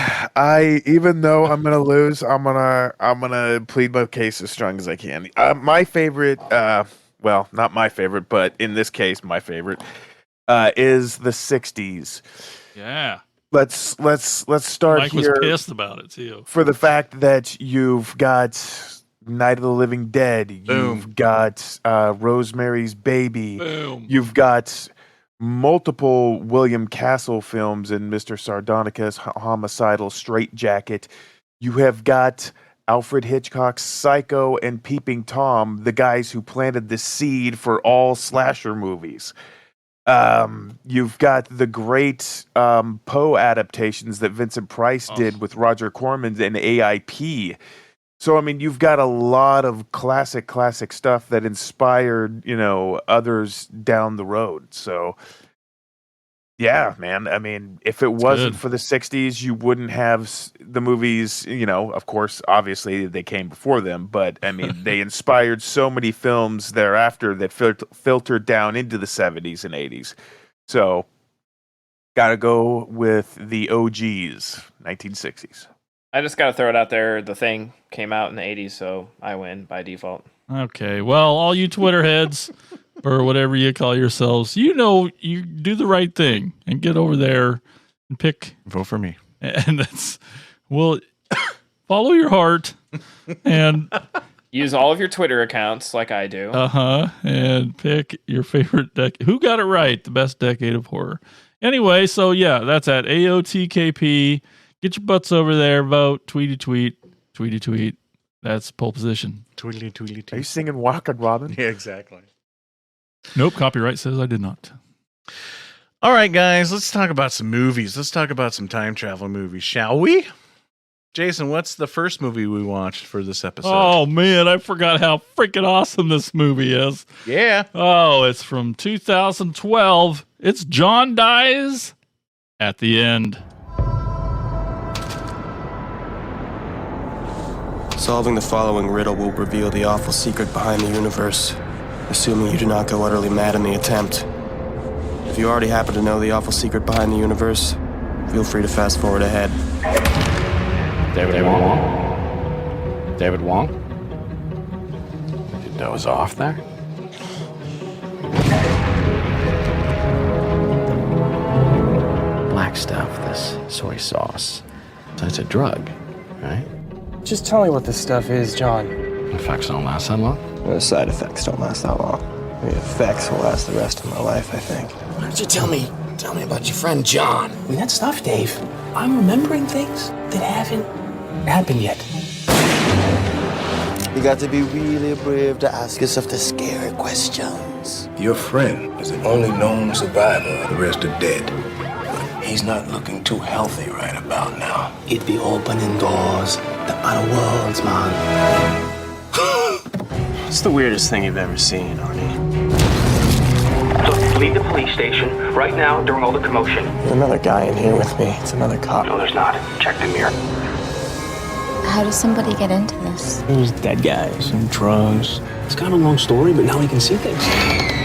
even though I'm gonna lose, I'm gonna plead my case as strong as I can. My favorite, well, not my favorite, but in this case, my favorite, is the '60s. Yeah. Let's start Mike was here pissed about it too. for the fact that you've got Night of the Living Dead, you've got Rosemary's Baby, Boom. you've got multiple William Castle films in Mr. Sardonicus, Homicidal Straitjacket. You have got Alfred Hitchcock's Psycho and Peeping Tom, the guys who planted the seed for all slasher movies. You've got the great Poe adaptations that Vincent Price did with Roger Corman and AIP. So, I mean, you've got a lot of classic stuff that inspired, others down the road. So, yeah, man. I mean, if it wasn't good. for the 60s, you wouldn't have the movies, of course, obviously they came before them, but I mean, they inspired so many films thereafter that filtered down into the 70s and 80s. So, gotta go with the OGs, 1960s. I just got to throw it out there. The Thing came out in the 80s, so I win by default. Okay. Well, all you Twitter heads or whatever you call yourselves, you do the right thing and get over there and pick. Vote for me. And follow your heart and Use all of your Twitter accounts like I do. and pick your favorite decade. Who got it right? The best decade of horror. Anyway, so yeah, that's at AOTKP. Get your butts over there, vote, tweety tweet. That's pole position. Tweedly, tweedly, Are you tweedly. singing Waka Robin? Yeah, exactly. Nope, copyright says I did not. All right, guys, let's talk about some movies. Let's talk about some time travel movies, shall we? Jason, what's the first movie we watched for this episode? Oh man, I forgot how freaking awesome this movie is. Yeah. Oh, it's from 2012. It's John Dies at the End. Solving the following riddle will reveal the awful secret behind the universe, assuming you do not go utterly mad in the attempt. If you already happen to know the awful secret behind the universe, feel free to fast forward ahead. David Wong? David Wong? Did you doze off there? Black stuff, this soy sauce. So it's a drug, right? Just tell me what this stuff is, John. Effects don't last that long. The side effects don't last that long. The effects will last the rest of my life, I think. Why don't you tell me about your friend John? I mean, that stuff, Dave. I'm remembering things that happened happened yet. You got to be really brave to ask yourself the scary questions. Your friend is the only known survivor. The rest are dead. But he's not looking too healthy right about now. It be opening doors to other worlds, man. What's the weirdest thing you've ever seen, Arnie? So leave the police station right now during all the commotion. There's another guy in here with me. It's another cop. No, there's not. Check the mirror. How does somebody get into this? There's dead guys and drugs. It's kind of a long story, but now we can see things.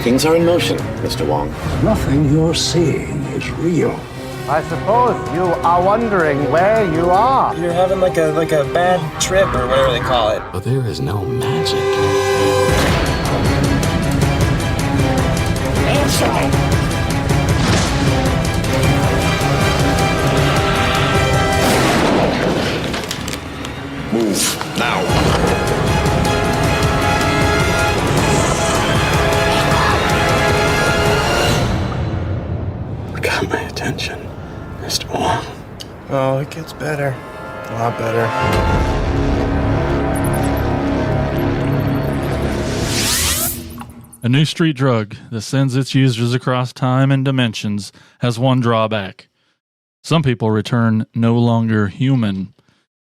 Things are in motion, Mr. Wong. Nothing you're seeing is real. I suppose you are wondering where you are. You're having like a bad trip or whatever they call it. But there is no magic. Move now. Got my attention, Mr. Wong. Oh, it gets better. A lot better. A new street drug that sends its users across time and dimensions has one drawback. Some people return no longer human.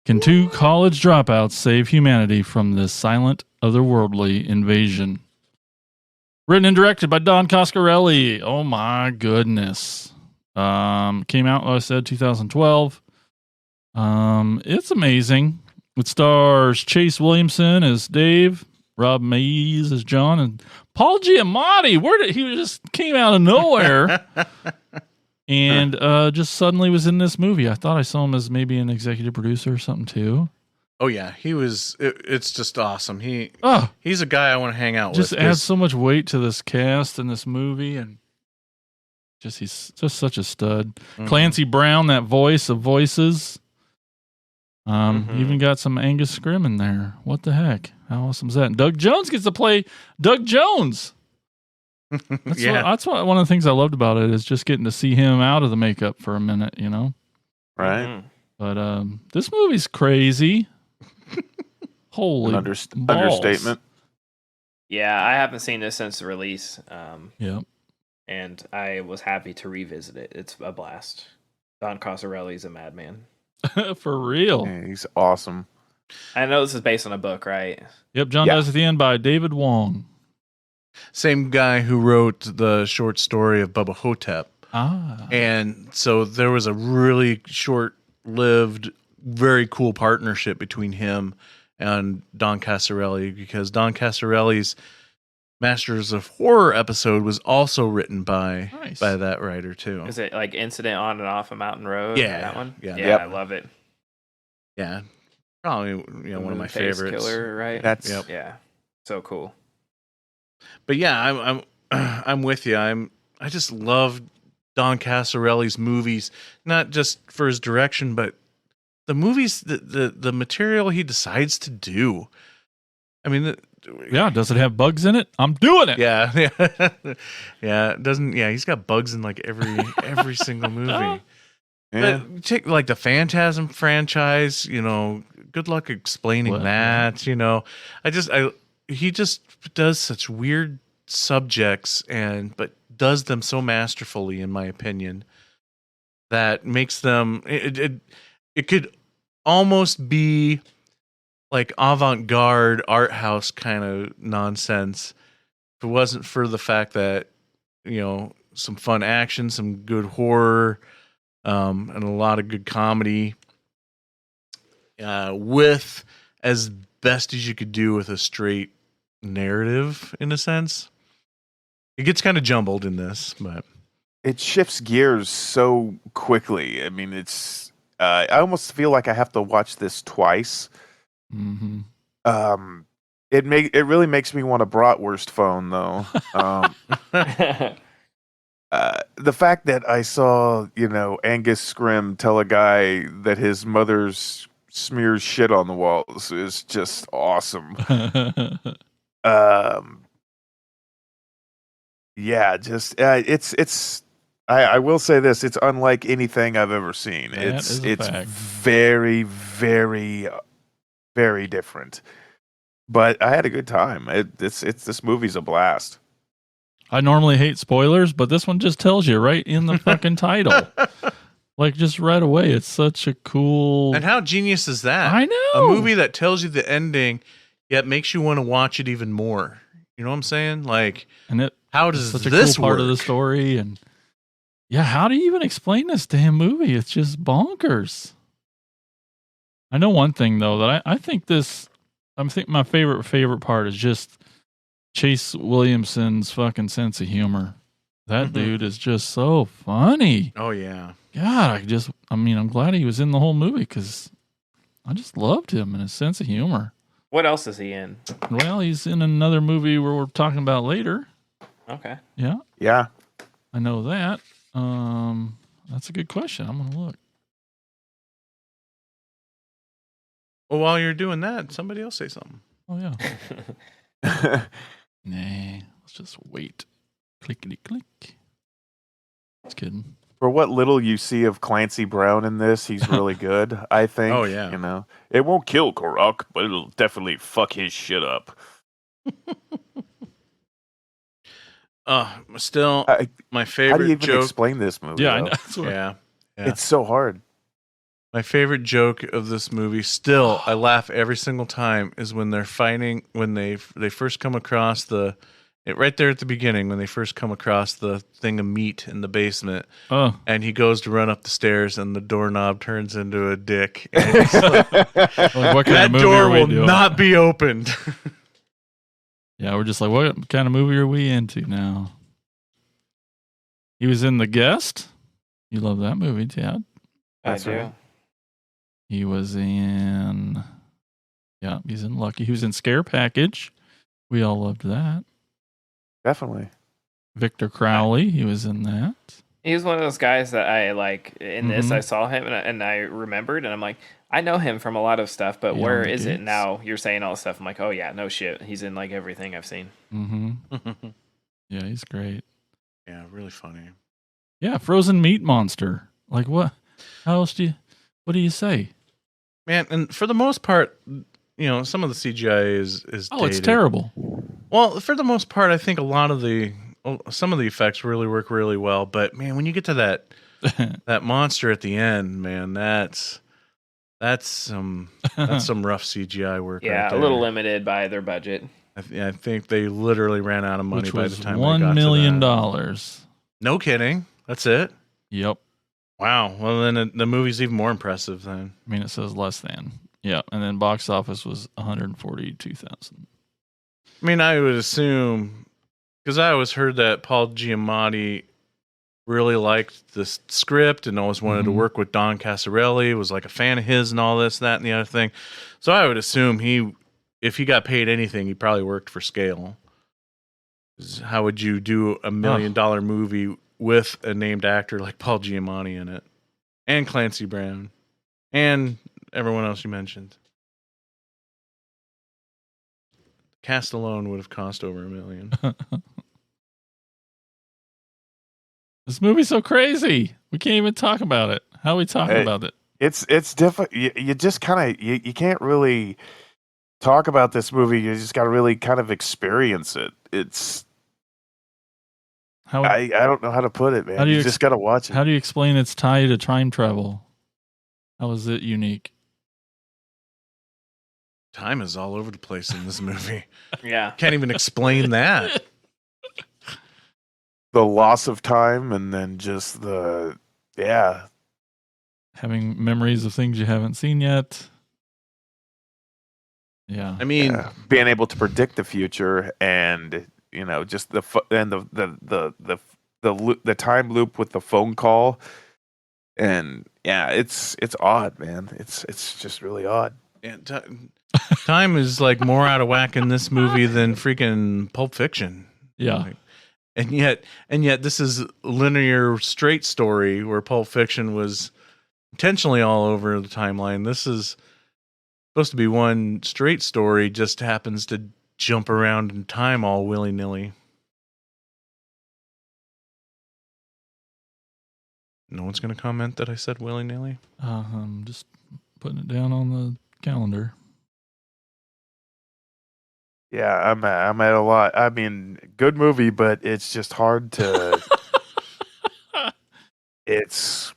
Can two college dropouts save humanity from this silent, otherworldly invasion? Written and directed by Don Coscarelli. Oh my goodness. Came out, like I said, 2012. It's amazing. It stars Chase Williamson as Dave, Rob Mays as John, and Paul Giamatti. He just came out of nowhere and just suddenly was in this movie. I thought I saw him as maybe an executive producer or something too. Oh yeah, he was. It's just awesome. He's a guy I want to hang out with. Just adds so much weight to this cast and this movie, and he's just such a stud. Mm-hmm. Clancy Brown, that voice of voices. Even got some Angus Scrimm in there. What the heck? How awesome is that? And Doug Jones gets to play Doug Jones. That's one of the things I loved about it is just getting to see him out of the makeup for a minute, you know? Right. Mm-hmm. But this movie's crazy. Holy understatement. Yeah, I haven't seen this since the release. Yep. And I was happy to revisit it. It's a blast. Don Coscarelli's a madman. For real. Yeah, he's awesome. I know this is based on a book, right? Yep, John Dies at the End by David Wong. Same guy who wrote the short story of Bubba Hotep. Ah. And so there was a really short-lived, very cool partnership between him and Don Coscarelli, because Don Coscarelli's Masters of Horror episode was also written by that writer too. Is it like Incident on and Off a Mountain Road? Yeah, that one. Yeah, I love it. Yeah, probably one of my favorites. Killer, right? Yeah, so cool. But yeah, I'm with you. I just love Don Coscarelli's movies, not just for his direction, but the movies, the material he decides to do. I mean, does it have bugs in it? I'm doing it. Yeah. It doesn't. Yeah, he's got bugs in like every single movie. Yeah. But take like the Phantasm franchise. Good luck explaining that. He just does such weird subjects but does them so masterfully, in my opinion, that makes them. It could almost be like avant-garde art house kind of nonsense if it wasn't for the fact that some fun action, some good horror, and a lot of good comedy, with as best as you could do with a straight narrative, in a sense. It gets kind of jumbled in this, but it shifts gears so quickly. I mean, it's I almost feel like I have to watch this twice. Mm-hmm. It really makes me want a bratwurst phone, though. The fact that I saw Angus Scrimm tell a guy that his mother's smears shit on the walls is just awesome. It's I will say this: it's unlike anything I've ever seen. That it's is a fact. very, very, very different. But I had a good time. This movie's a blast. I normally hate spoilers, but this one just tells you right in the fucking title. Like, just right away. It's such a cool. And how genius is that? I know. A movie that tells you the ending, yet makes you want to watch it even more. You know what I'm saying? Like, how does such a this cool part work? of the story? And yeah, how do you even explain this damn movie? It's just bonkers. I know one thing though, that I think this. I think my favorite part is just Chase Williamson's fucking sense of humor. That dude is just so funny. Oh yeah. God, I'm glad he was in the whole movie because I just loved him and his sense of humor. What else is he in? Well, he's in another movie where we're talking about later. Okay. Yeah. Yeah. I know that. That's a good question. I'm gonna look. Well, while you're doing that, somebody else say something. Oh yeah. Nah, let's just wait. Clickety click. Just kidding. For what little you see of Clancy Brown in this, he's really good, I think. Oh, yeah. You know, it won't kill Korok, but it'll definitely fuck his shit up. Still, my favorite How do you even joke. explain this movie? Yeah, I though? know. That's what- Yeah. It's so hard. My favorite joke of this movie, still, I laugh every single time, is when they're fighting, when they first come across right there at the beginning, when they first come across the thing of meat in the basement, and he goes to run up the stairs, and the doorknob turns into a dick. And he's like, what kind that of movie door are we will doing? not be opened. Yeah, we're just like, what kind of movie are we into now? He was in The Guest. You love that movie, Dad? I do. He was in. Yeah, he's in Lucky. He was in Scare Package. We all loved that. Definitely. Victor Crowley. He was in that. He was one of those guys that I like in this. I saw him and I remembered, and I'm like, I know him from a lot of stuff, but where is it now? You're saying all this stuff. I'm like, oh yeah, no shit. He's in like everything I've seen. Mm-hmm. Yeah, he's great. Yeah, really funny. Yeah, Frozen Meat Monster. Like what? How else what do you say? Man, and for the most part, some of the CGI is Oh, it's dated. terrible. Well, for the most part, I think some of the effects really work really well. But man, when you get to that monster at the end, man, that's some rough CGI work. Yeah, right there. a little limited by their budget. I think they literally ran out of money Which by was the time $1 they got million. to that. No kidding. That's it. Yep. Wow. Well, then the movie's even more impressive. Then I mean, it says less than. Yeah, and then box office was 142,000. I mean, I would assume, because I always heard that Paul Giamatti really liked the script and always wanted to work with Don Casarelli, was like a fan of his and all this, that, and the other thing. So I would assume if he got paid anything, he probably worked for scale. How would you do $1 million movie with a named actor like Paul Giamatti in it, and Clancy Brown, and everyone else you mentioned? Cast alone would have cost over $1 million. This movie's so crazy. We can't even talk about it. How are we talking about it? It's difficult. You just kind of you can't really talk about this movie. You just got to really kind of experience it. It's I don't know how to put it, man. You just got to watch it. How do you explain its tie to time travel? How is it unique? Time is all over the place in this movie. Yeah. Can't even explain that. The loss of time, and then just having memories of things you haven't seen yet. Yeah. I mean, being able to predict the future, and just the time loop with the phone call, and it's odd, man. It's just really odd. And time is like more out of whack in this movie than freaking Pulp Fiction. Yeah. And yet this is linear straight story where Pulp Fiction was intentionally all over the timeline. This is supposed to be one straight story, just happens to jump around in time all willy-nilly. No one's going to comment that I said willy-nilly? I'm just putting it down on the calendar. Yeah, I'm at a lot. I mean, good movie, but it's just hard to. There's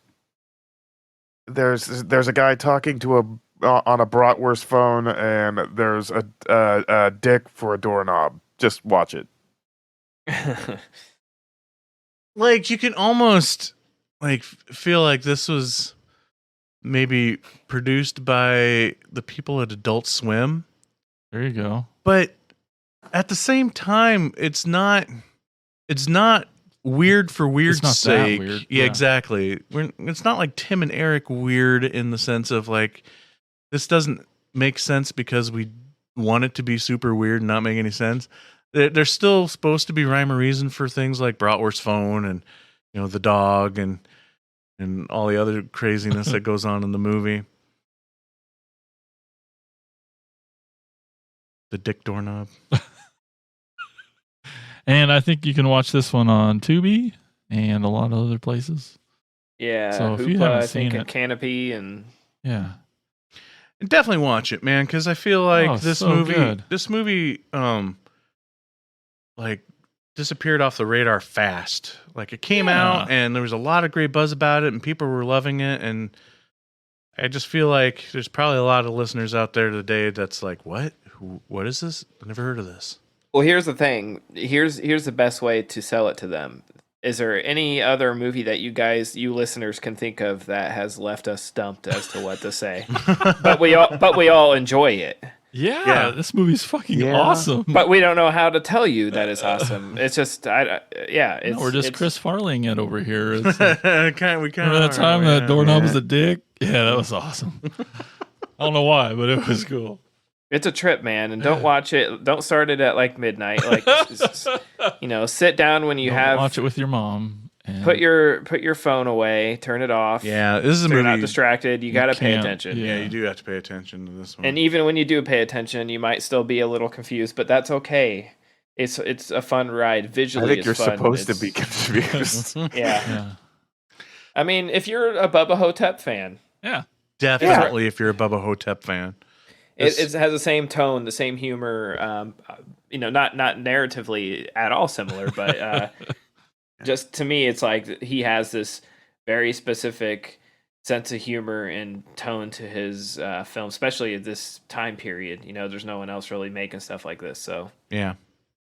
a guy talking to on a bratwurst phone, and there's a dick for a doorknob. Just watch it. Like, you can almost like feel like this was maybe produced by the people at Adult Swim. There you go. But at the same time, it's not weird for weird's It's not that sake. weird, Yeah, yeah. exactly. It's not like Tim and Eric weird in the sense of like this doesn't make sense because we want it to be super weird and not make any sense. There's still supposed to be rhyme or reason for things like Bratwurst's phone and the dog and all the other craziness that goes on in the movie. The dick doorknob. And I think you can watch this one on Tubi and a lot of other places. Yeah, So if Hoopla, you haven't I think, seen and it, Canopy, and yeah, Definitely watch it, man, because I feel like Oh, this so good. movie, like disappeared off the radar fast. Like it came out and there was a lot of great buzz about it and people were loving it. And I just feel like there's probably a lot of listeners out there today that's like, what is this? I've never heard of this. Well, here's the thing. Here's the best way to sell it to them. Is there any other movie that you listeners can think of that has left us stumped as to what to say? but we all enjoy it. Yeah, this movie's fucking awesome. But we don't know how to tell you that it's awesome. It's just, we're just Chris Farling it over here. It's, we remember that time that doorknob was a dick? Yeah, that was awesome. I don't know why, but it was cool. It's a trip, man, and don't watch it. Don't start it at like midnight. Like, sit down when you watch it with your mom. And put your phone away. Turn it off. Yeah, this is a so movie. You're not distracted. You got to pay attention. Yeah, you do have to pay attention to this one. And even when you do pay attention, you might still be a little confused, but that's okay. It's a fun ride. Visually, I think you're it's fun. supposed to be confused. Yeah. I mean, if you're a Bubba Hotep fan, Definitely, if you're a Bubba Hotep fan. It has the same tone, the same humor. Not narratively at all similar, but just to me, it's like he has this very specific sense of humor and tone to his film, especially at this time period. There's no one else really making stuff like this. So yeah,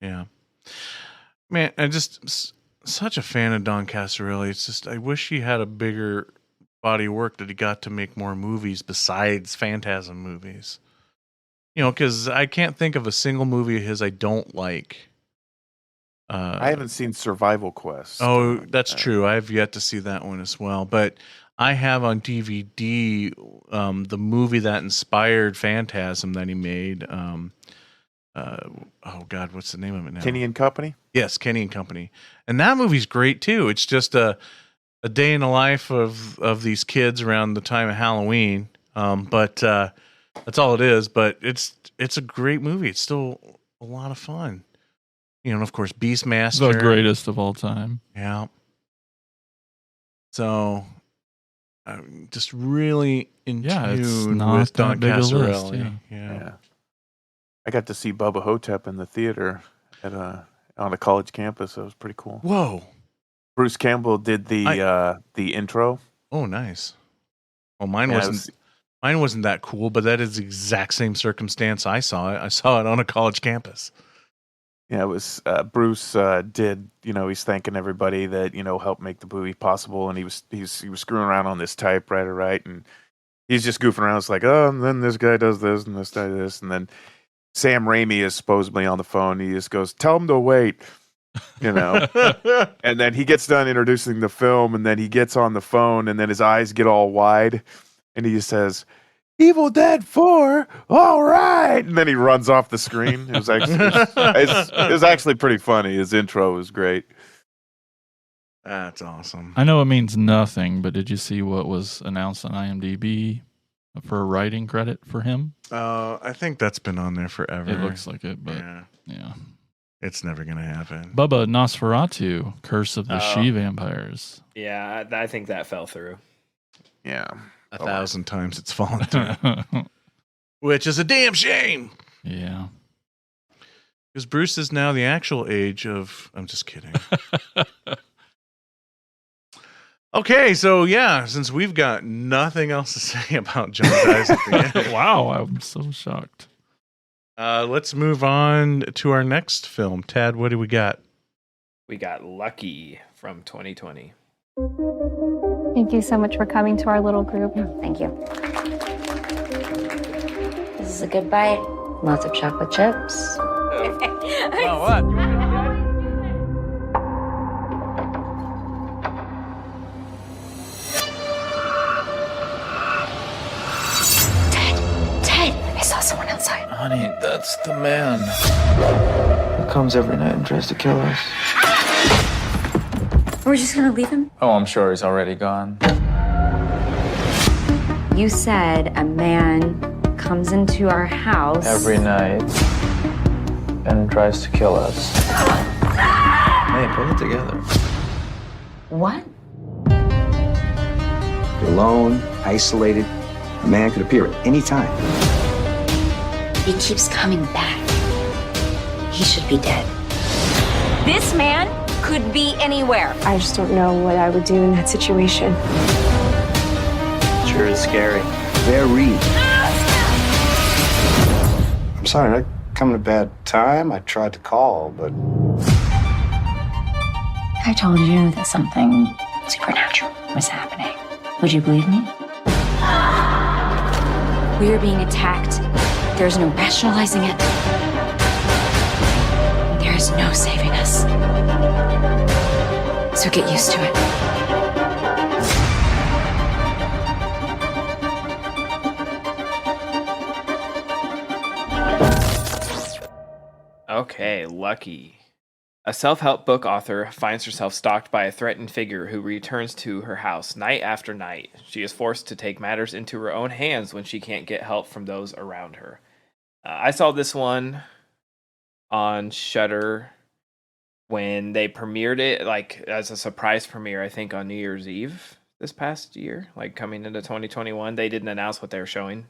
man, I'm just such a fan of Don Casarelli. It's just I wish he had a bigger body of work that he got to make more movies besides Phantasm movies. Because I can't think of a single movie of his I don't like. I haven't seen Survival Quest. Oh, that's true. I have yet to see that one as well. But I have on DVD the movie that inspired Phantasm that he made. Oh, God, what's the name of it now? Kenny and Company? Yes, Kenny and Company. And that movie's great, too. It's just a day in the life of these kids around the time of Halloween. But that's all it is. But it's a great movie. It's still a lot of fun. And of course, Beastmaster. The greatest of all time. Yeah. So, I'm just really in tune with Don Casarelli. Yeah. I got to see Bubba Hotep in the theater on a college campus. That was pretty cool. Whoa. Bruce Campbell did the intro. Oh, nice. Well, mine wasn't that cool, but that is the exact same circumstance I saw it. I saw it on a college campus. Yeah, it was Bruce did, he's thanking everybody that, helped make the movie possible, and he was screwing around on this typewriter, right? And he's just goofing around. It's like, oh, and then this guy does this and this guy does this, and then Sam Raimi is supposedly on the phone. He just goes, "Tell him to wait." And then he gets done introducing the film, and then he gets on the phone, and then his eyes get all wide, and he says, "Evil Dead 4, all right!" And then he runs off the screen. It was actually pretty funny. His intro was great. That's awesome. I know it means nothing, but did you see what was announced on IMDb for a writing credit for him? I think that's been on there forever. It looks like it, but yeah. It's never gonna happen. Bubba, Nosferatu, Curse of the She-Vampires. Yeah, I think that fell through. Yeah. 1,000 times it's fallen through. Which is a damn shame. Yeah. Because Bruce is now the actual age of... I'm just kidding. Okay, so yeah, since we've got nothing else to say about John Dies at the end. Wow, I'm so shocked. Let's move on to our next film. Tad, what do we got? We got Lucky from 2020. Thank you so much for coming to our little group. Thank you. This is a good bite. Lots of chocolate chips. Well, what? Ted, I saw someone outside. Honey, that's the man. He comes every night and tries to kill us. We're just gonna leave him? Oh, I'm sure he's already gone. You said a man comes into our house Every night and tries to kill us. Hey, pull it together. What? You're alone, isolated. A man could appear at any time. He keeps coming back. He should be dead. This man could be anywhere. I just don't know what I would do in that situation. Sure is scary. Very. I'm sorry, did I come at a bad time? I tried to call, but I told you that something supernatural was happening. Would you believe me? We are being attacked. There's no rationalizing it. There is no saving us. So get used to it. Okay, Lucky. A self-help book author finds herself stalked by a threatened figure who returns to her house night after night. She is forced to take matters into her own hands when she can't get help from those around her. I saw this one on Shudder when they premiered it, like as a surprise premiere, I think on New Year's Eve this past year, like coming into 2021. They didn't announce what they were showing.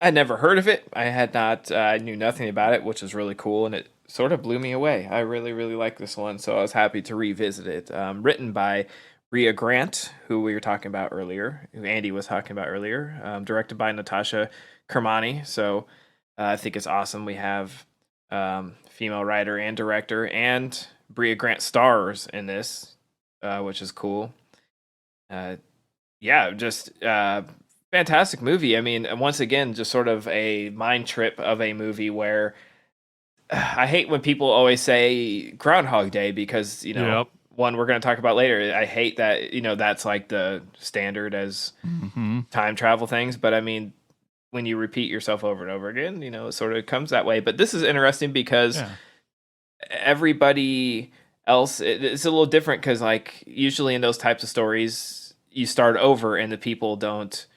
I'd never heard of it. I had not. I knew nothing about it, which was really cool, and it sort of blew me away. I really, really like this one, so I was happy to revisit it. Written by Rhea Grant, who we were talking about earlier, who Andy was talking about earlier. Directed by Natasha Kermani. So I think it's awesome. We have female writer and director, and Rhea Grant stars in this, which is cool. Just fantastic movie. I mean, once again, just sort of a mind trip of a movie where I hate when people always say Groundhog Day because, one we're going to talk about later. I hate that, that's like the standard as time travel things. But I mean, when you repeat yourself over and over again, it sort of comes that way. But this is interesting because everybody else, it's a little different because like usually in those types of stories, you start over and the people don't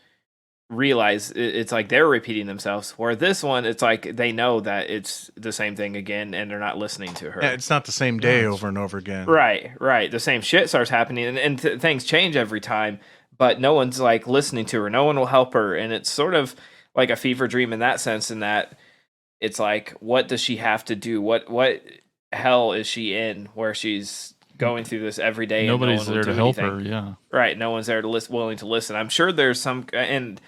realize it's like they're repeating themselves, where this one it's like they know that it's the same thing again and they're not listening to her. Yeah, it's not the same day over and over again. Right. The same shit starts happening and things change every time, but no one's like listening to her. No one will help her, and it's sort of like a fever dream in that sense, in that it's like, what does she have to do? What hell is she in where she's going through this every day? Nobody's and there to help her. Yeah. Right. No one's there to willing to listen. I'm sure there's some, and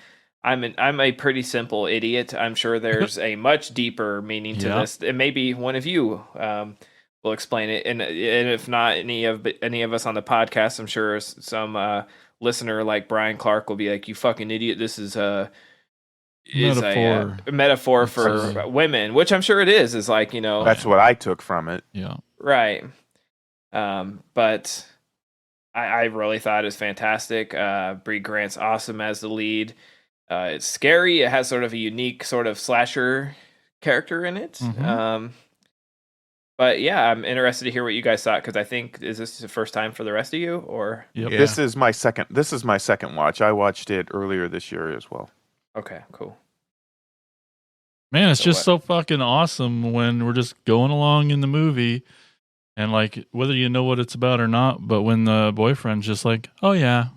I'm a pretty simple idiot. I'm sure there's a much deeper meaning to this, and maybe one of you will explain it. And if not any of us on the podcast, I'm sure some listener like Brian Clark will be like, "You fucking idiot! This is a metaphor for women," which I'm sure it is. Is like that's what I took from it. Yeah. Right. But I really thought it was fantastic. Brie Grant's awesome as the lead. It's scary. It has sort of a unique sort of slasher character in it. But yeah, I'm interested to hear what you guys thought, because I think, is this the first time for the rest of you, or? Yep. Yeah. This is my second watch. I watched it earlier this year as well. Okay, cool. Man, it's So just what? so fucking awesome when we're just going along in the movie and like whether you know what it's about or not, but when the boyfriend's just like, "Oh yeah,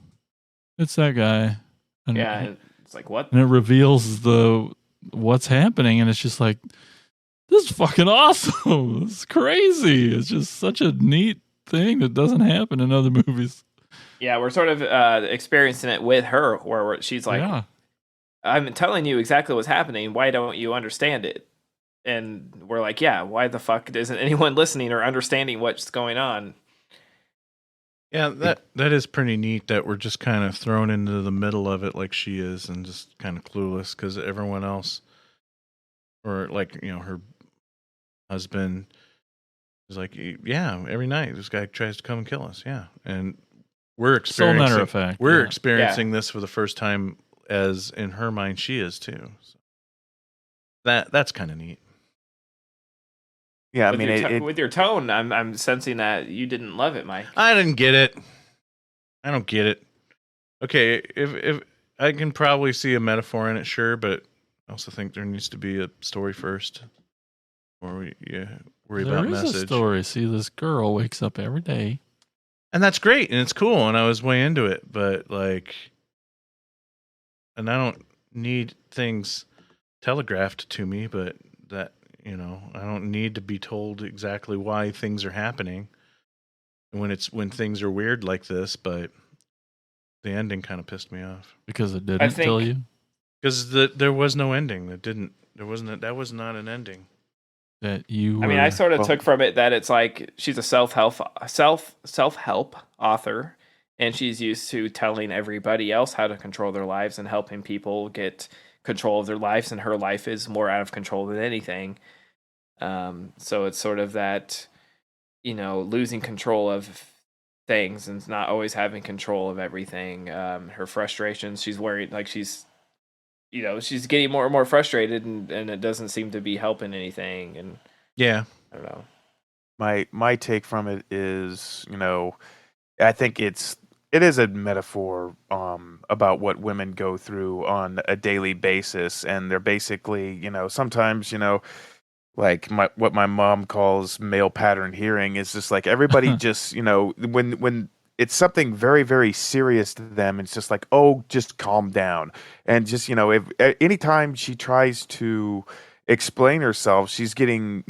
it's that guy." And Yeah, it's like what? and it reveals what's happening and it's just like this is fucking awesome. It's crazy. It's just such a neat thing that doesn't happen in other movies. Yeah, we're sort of experiencing it with her, where she's like, Yeah. "I'm telling you exactly what's happening. Why don't you understand it?" And we're like, "Yeah, why the fuck isn't anyone listening or understanding what's going on?" Yeah, that is pretty neat that we're just kind of thrown into the middle of it like she is and just kind of clueless because everyone else, or like, her husband is like, yeah, every night this guy tries to come and kill us. Yeah. And we're So experiencing, matter of fact, we're yeah. experiencing this for the first time as in her mind she is too. So that's kind of neat. Yeah, I With mean, your with your tone, I'm sensing that you didn't love it, Mike. I didn't get it. I don't get it. Okay, if I can probably see a metaphor in it, sure, but I also think there needs to be a story first, or worry There about is message. a story. See, this girl wakes up every day. And that's great, and it's cool, and I was way into it, but like, and I don't need things telegraphed to me, but that, I don't need to be told exactly why things are happening when things are weird like this, but the ending kind of pissed me off. Because it didn't tell you? Because there was no ending. That was not an ending. That you I mean, I sort of took from it that it's like she's a self-help author, and she's used to telling everybody else how to control their lives and helping people get control of their lives, and her life is more out of control than anything. So it's sort of that, losing control of things and not always having control of everything. Her frustrations, she's worried, like she's getting more and more frustrated, and it doesn't seem to be helping anything. And yeah, I don't know. My take from it is, I think it is a metaphor about what women go through on a daily basis, and they're basically, sometimes, like what my mom calls male pattern hearing is just like everybody just, when it's something very, very serious to them, it's just like, oh, just calm down. And just, if anytime she tries to explain herself, she's getting,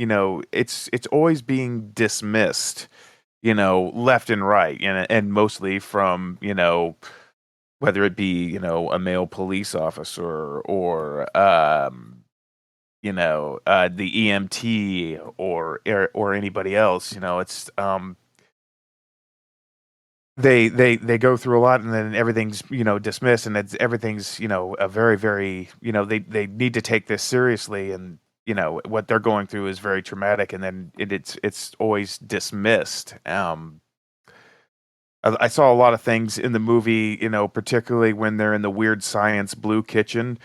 it's always being dismissed, left and right, and mostly from, whether it be, a male police officer or the EMT or anybody else. It's they go through a lot, and then everything's dismissed, and everything's a very, very they need to take this seriously, and what they're going through is very traumatic, and then it's always dismissed. I saw a lot of things in the movie, particularly when they're in the weird science blue kitchen,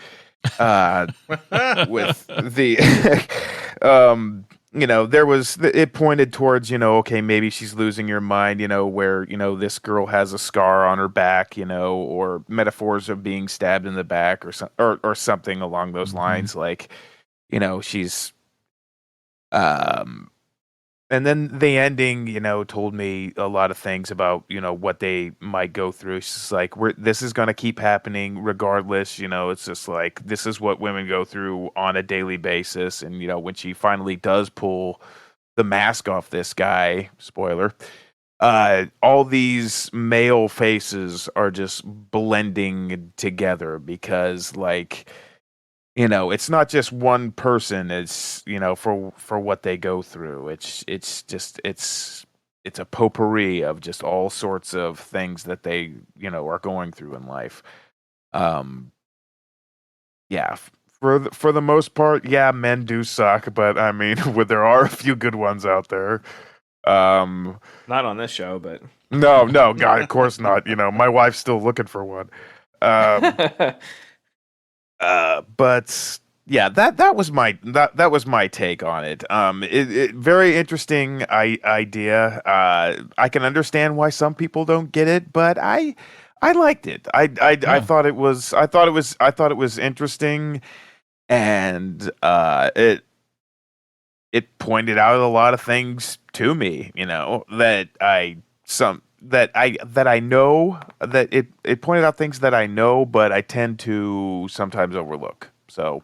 with the there was it pointed towards okay, maybe she's losing her mind, where this girl has a scar on her back, or metaphors of being stabbed in the back or something along those lines, like she's and then the ending, told me a lot of things about, what they might go through. It's just like, this is going to keep happening regardless. It's just like, this is what women go through on a daily basis. And, when she finally does pull the mask off this guy, spoiler, all these male faces are just blending together because, like, it's not just one person. It's for what they go through. It's a potpourri of just all sorts of things that they are going through in life. Yeah, for the most part, yeah, men do suck, but I mean, there are a few good ones out there. Not on this show, but no, God, of course not. My wife's still looking for one. But yeah, that was my take on it. It very interesting idea. I can understand why some people don't get it, but I liked it. I thought it was interesting. and it pointed out a lot of things to me, that I know, that it pointed out things that I know, but I tend to sometimes overlook. So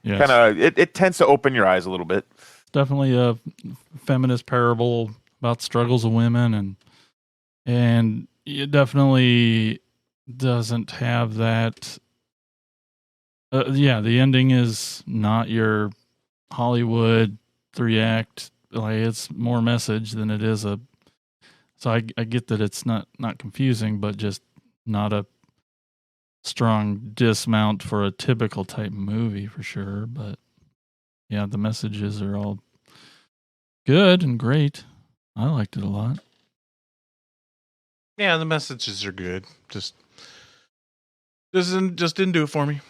Yes. kind of it tends to open your eyes a little bit. Definitely a feminist parable about struggles of women, and it definitely doesn't have that. The ending is not your Hollywood 3-act. Like, it's more message than it is a. So I get that it's not confusing, but just not a strong dismount for a typical type movie for sure. But yeah, the messages are all good and great. I liked it a lot. Yeah, the messages are good. Just didn't do it for me.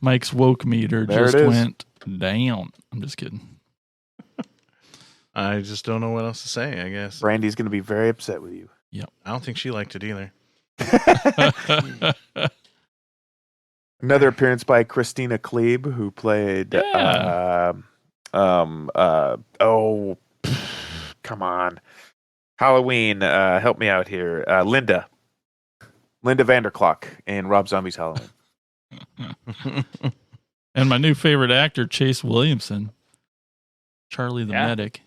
Mike's woke meter There just it is. went down. I'm just kidding. I just don't know what else to say, I guess. Brandy's going to be very upset with you. Yep. I don't think she liked it either. Another appearance by Christina Klebe, who played come on, Halloween. Help me out here. Linda Vanderklok in Rob Zombie's Halloween. And my new favorite actor, Chase Williamson, Charlie the Medic.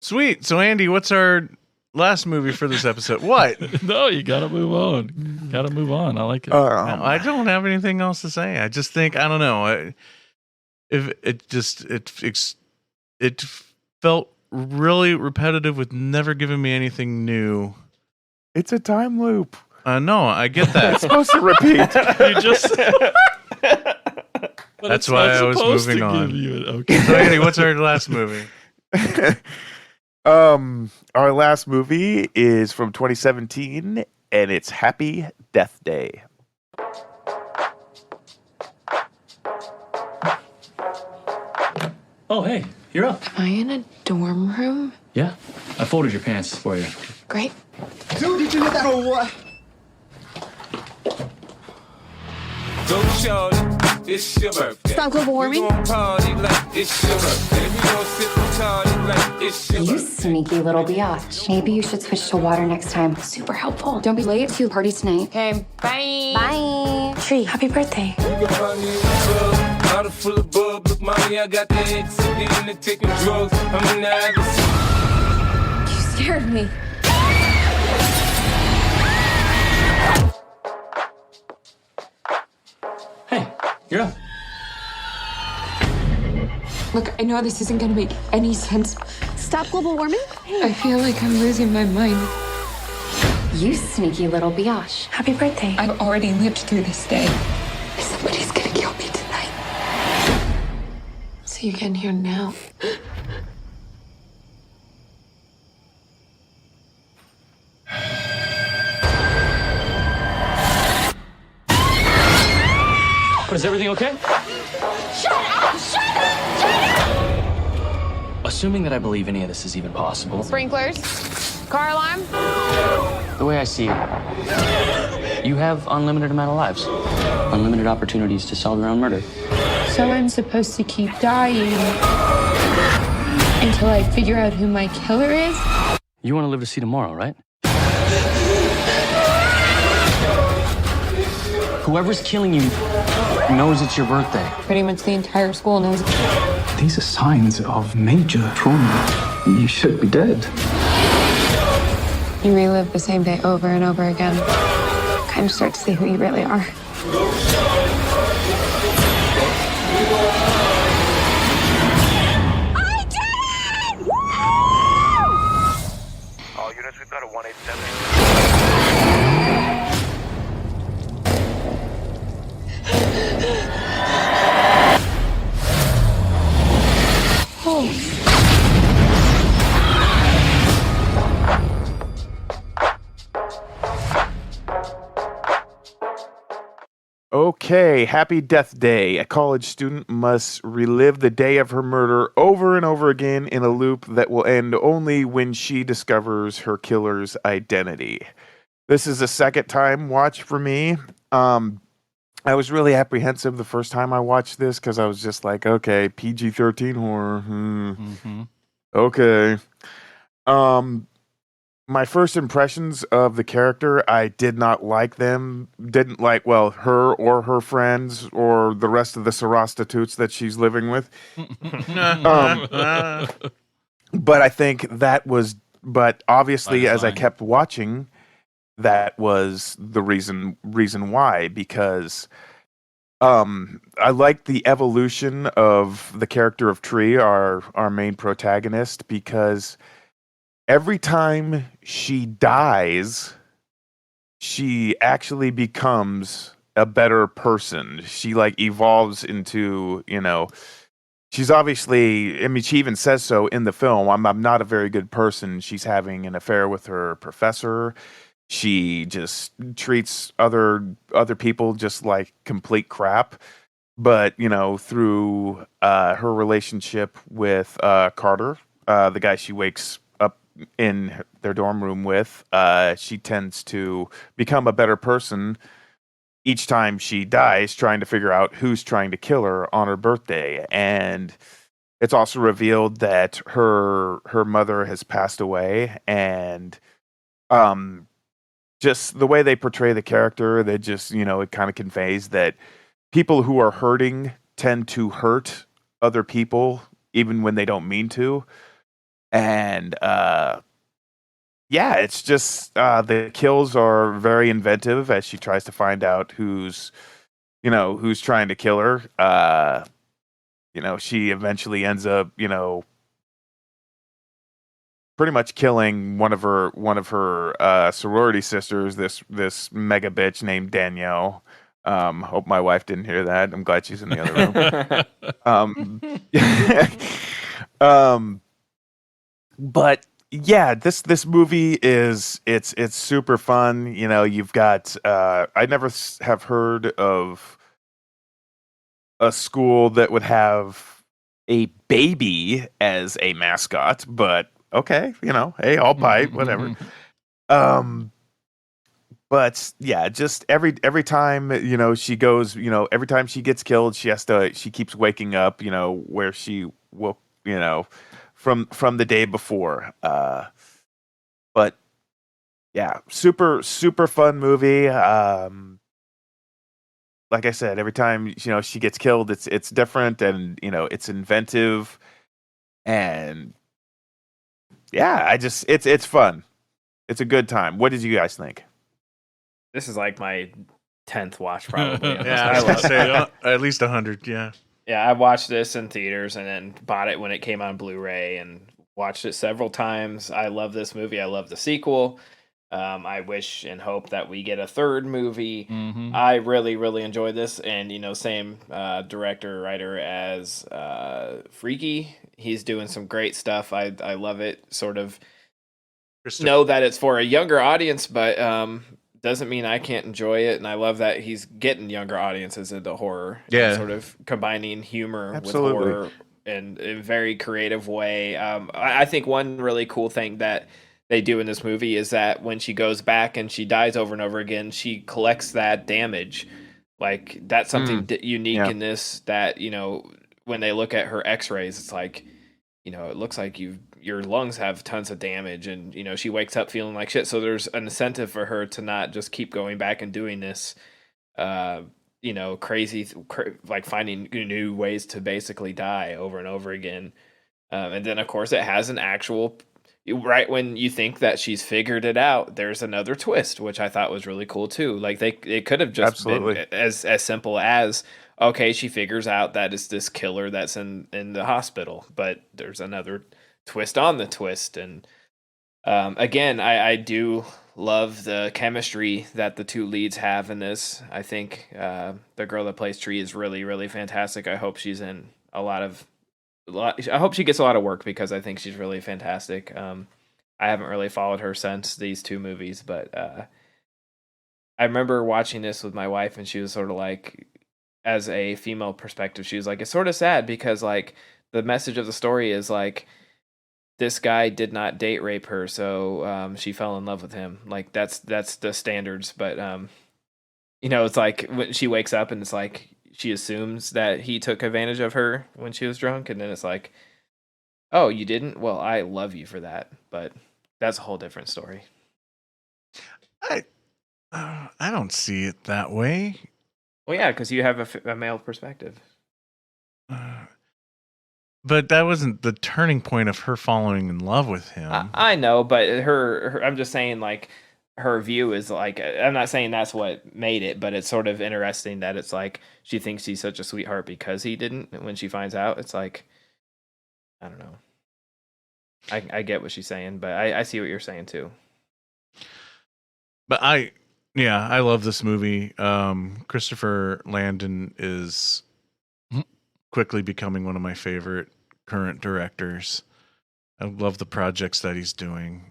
Sweet. So, Andy, what's our last movie for this episode? What? No, you gotta move on. Gotta move on. I like it. No, I don't have anything else to say. I just think, I don't know. It felt really repetitive with never giving me anything new. It's a time loop. No, I get that. It's supposed to repeat. You just. That's why I was moving on. Okay. So, Andy, what's our last movie? Our last movie is from 2017, and it's Happy Death Day. Oh, hey, you're up. Am I in a dorm room? Yeah, I folded your pants for you. Great. Dude, did you hear that or what? Go shorty, it's your birthday. Stop global warming. We gon' party like it's your birthday. We gon' sip Bacardi like it's your You birthday. sneaky little biatch. Maybe you should switch to water next time. Super helpful. Don't be late to the party tonight. Okay, bye. Bye. Tree, happy birthday. You can find me in the club, bottle full of bub. Look, mommy, I got the ex in the taking drugs. I'm in the habit. You scared me. Hey, you're up. Look, I know this isn't gonna make any sense. Stop global warming? I feel like I'm losing my mind. You sneaky little biatch. Happy birthday. I've already lived through this day. Somebody's gonna kill me tonight. So you're getting here now. But is everything okay? Shut up! Shut up! Shut up! Assuming that I believe any of this is even possible. Sprinklers? Car alarm? The way I see it, you have unlimited amount of lives, unlimited opportunities to solve your own murder. So I'm supposed to keep dying until I figure out who my killer is? You want to live to see tomorrow, right? Whoever's killing you knows it's your birthday. Pretty much the entire school knows. These are signs of major trauma. You should be dead. You relive the same day over and over again. Kind of start to see who you really are. I did it! Woo! All units, we've got a 187. Okay, Happy Death Day. A college student must relive the day of her murder over and over again in a loop that will end only when she discovers her killer's identity. This is a second time watch for me. I was really apprehensive the first time I watched this because I was just like, okay, PG-13 horror. Okay. My first impressions of the character, I did not like them. Didn't like, well, her or her friends or the rest of the prostitutes that she's living with. But I think that was, but obviously as I kept watching, that was the reason why, because I like the evolution of the character of Tree, our main protagonist, because every time she dies, she actually becomes a better person. She like evolves into, she's obviously, I mean, she even says so in the film. I'm not a very good person. She's having an affair with her professor. She just treats other people just like complete crap. But through her relationship with Carter, the guy she wakes up in their dorm room with, she tends to become a better person each time she dies, trying to figure out who's trying to kill her on her birthday. And it's also revealed that her mother has passed away, and just the way they portray the character, that just, it kind of conveys that people who are hurting tend to hurt other people even when they don't mean to. And yeah, it's just the kills are very inventive as she tries to find out who's trying to kill her. She eventually ends up, pretty much killing one of her sorority sisters, this mega bitch named Danielle. Hope my wife didn't hear that. I'm glad she's in the other room. But yeah, this movie it's super fun. You've got I never have heard of a school that would have a baby as a mascot, but okay, hey, I'll bite, whatever. But yeah, just every time she goes, every time she gets killed, she keeps waking up, where she woke, from the day before. But yeah, super fun movie. Like I said, every time she gets killed, it's different, and it's inventive, and yeah, it's fun. It's a good time. What did you guys think? This is like my 10th watch, probably. Yeah, I was gonna say at least 100. Yeah. Yeah, I watched this in theaters and then bought it when it came on Blu-ray and watched it several times. I love this movie. I love the sequel. I wish and hope that we get a third movie. I really, really enjoyed this, and same director, writer as Freaky. He's doing some great stuff. I love it. Sort of know that it's for a younger audience, but doesn't mean I can't enjoy it. And I love that he's getting younger audiences into horror. Yeah, sort of combining humor Absolutely. with horror in a very creative way. I think one really cool thing that they do in this movie is that when she goes back and she dies over and over again, she collects that damage. Like, that's something unique in this, that when they look at her x-rays, it's like, it looks like your lungs have tons of damage, and she wakes up feeling like shit. So there's an incentive for her to not just keep going back and doing this crazy, like finding new ways to basically die over and over again. And then of course it has an actual, right when you think that she's figured it out, there's another twist, which I thought was really cool too. Like it could have just been as simple as, okay, she figures out that it's this killer that's in the hospital, but there's another twist on the twist. And again, I do love the chemistry that the two leads have in this. I think the girl that plays Tree is really, really fantastic. I hope she's in a lot. I hope she gets a lot of work, because I think she's really fantastic. I haven't really followed her since these two movies, but I remember watching this with my wife, and she was sort of like, as a female perspective, she was like, it's sort of sad because like the message of the story is like, this guy did not date rape her, so she fell in love with him. Like that's the standards. But it's like when she wakes up and it's like she assumes that he took advantage of her when she was drunk, and then it's like, oh, you didn't? Well, I love you for that. But that's a whole different story. I don't see it that way. Well, yeah, because you have a male perspective. But that wasn't the turning point of her falling in love with him. I know, but her I'm just saying, like, her view is like, I'm not saying that's what made it, but it's sort of interesting that it's like she thinks he's such a sweetheart because he didn't. And when she finds out, it's like, I don't know. I get what she's saying, but I see what you're saying too. But I love this movie. Christopher Landon is quickly becoming one of my favorite current directors. I love the projects that he's doing.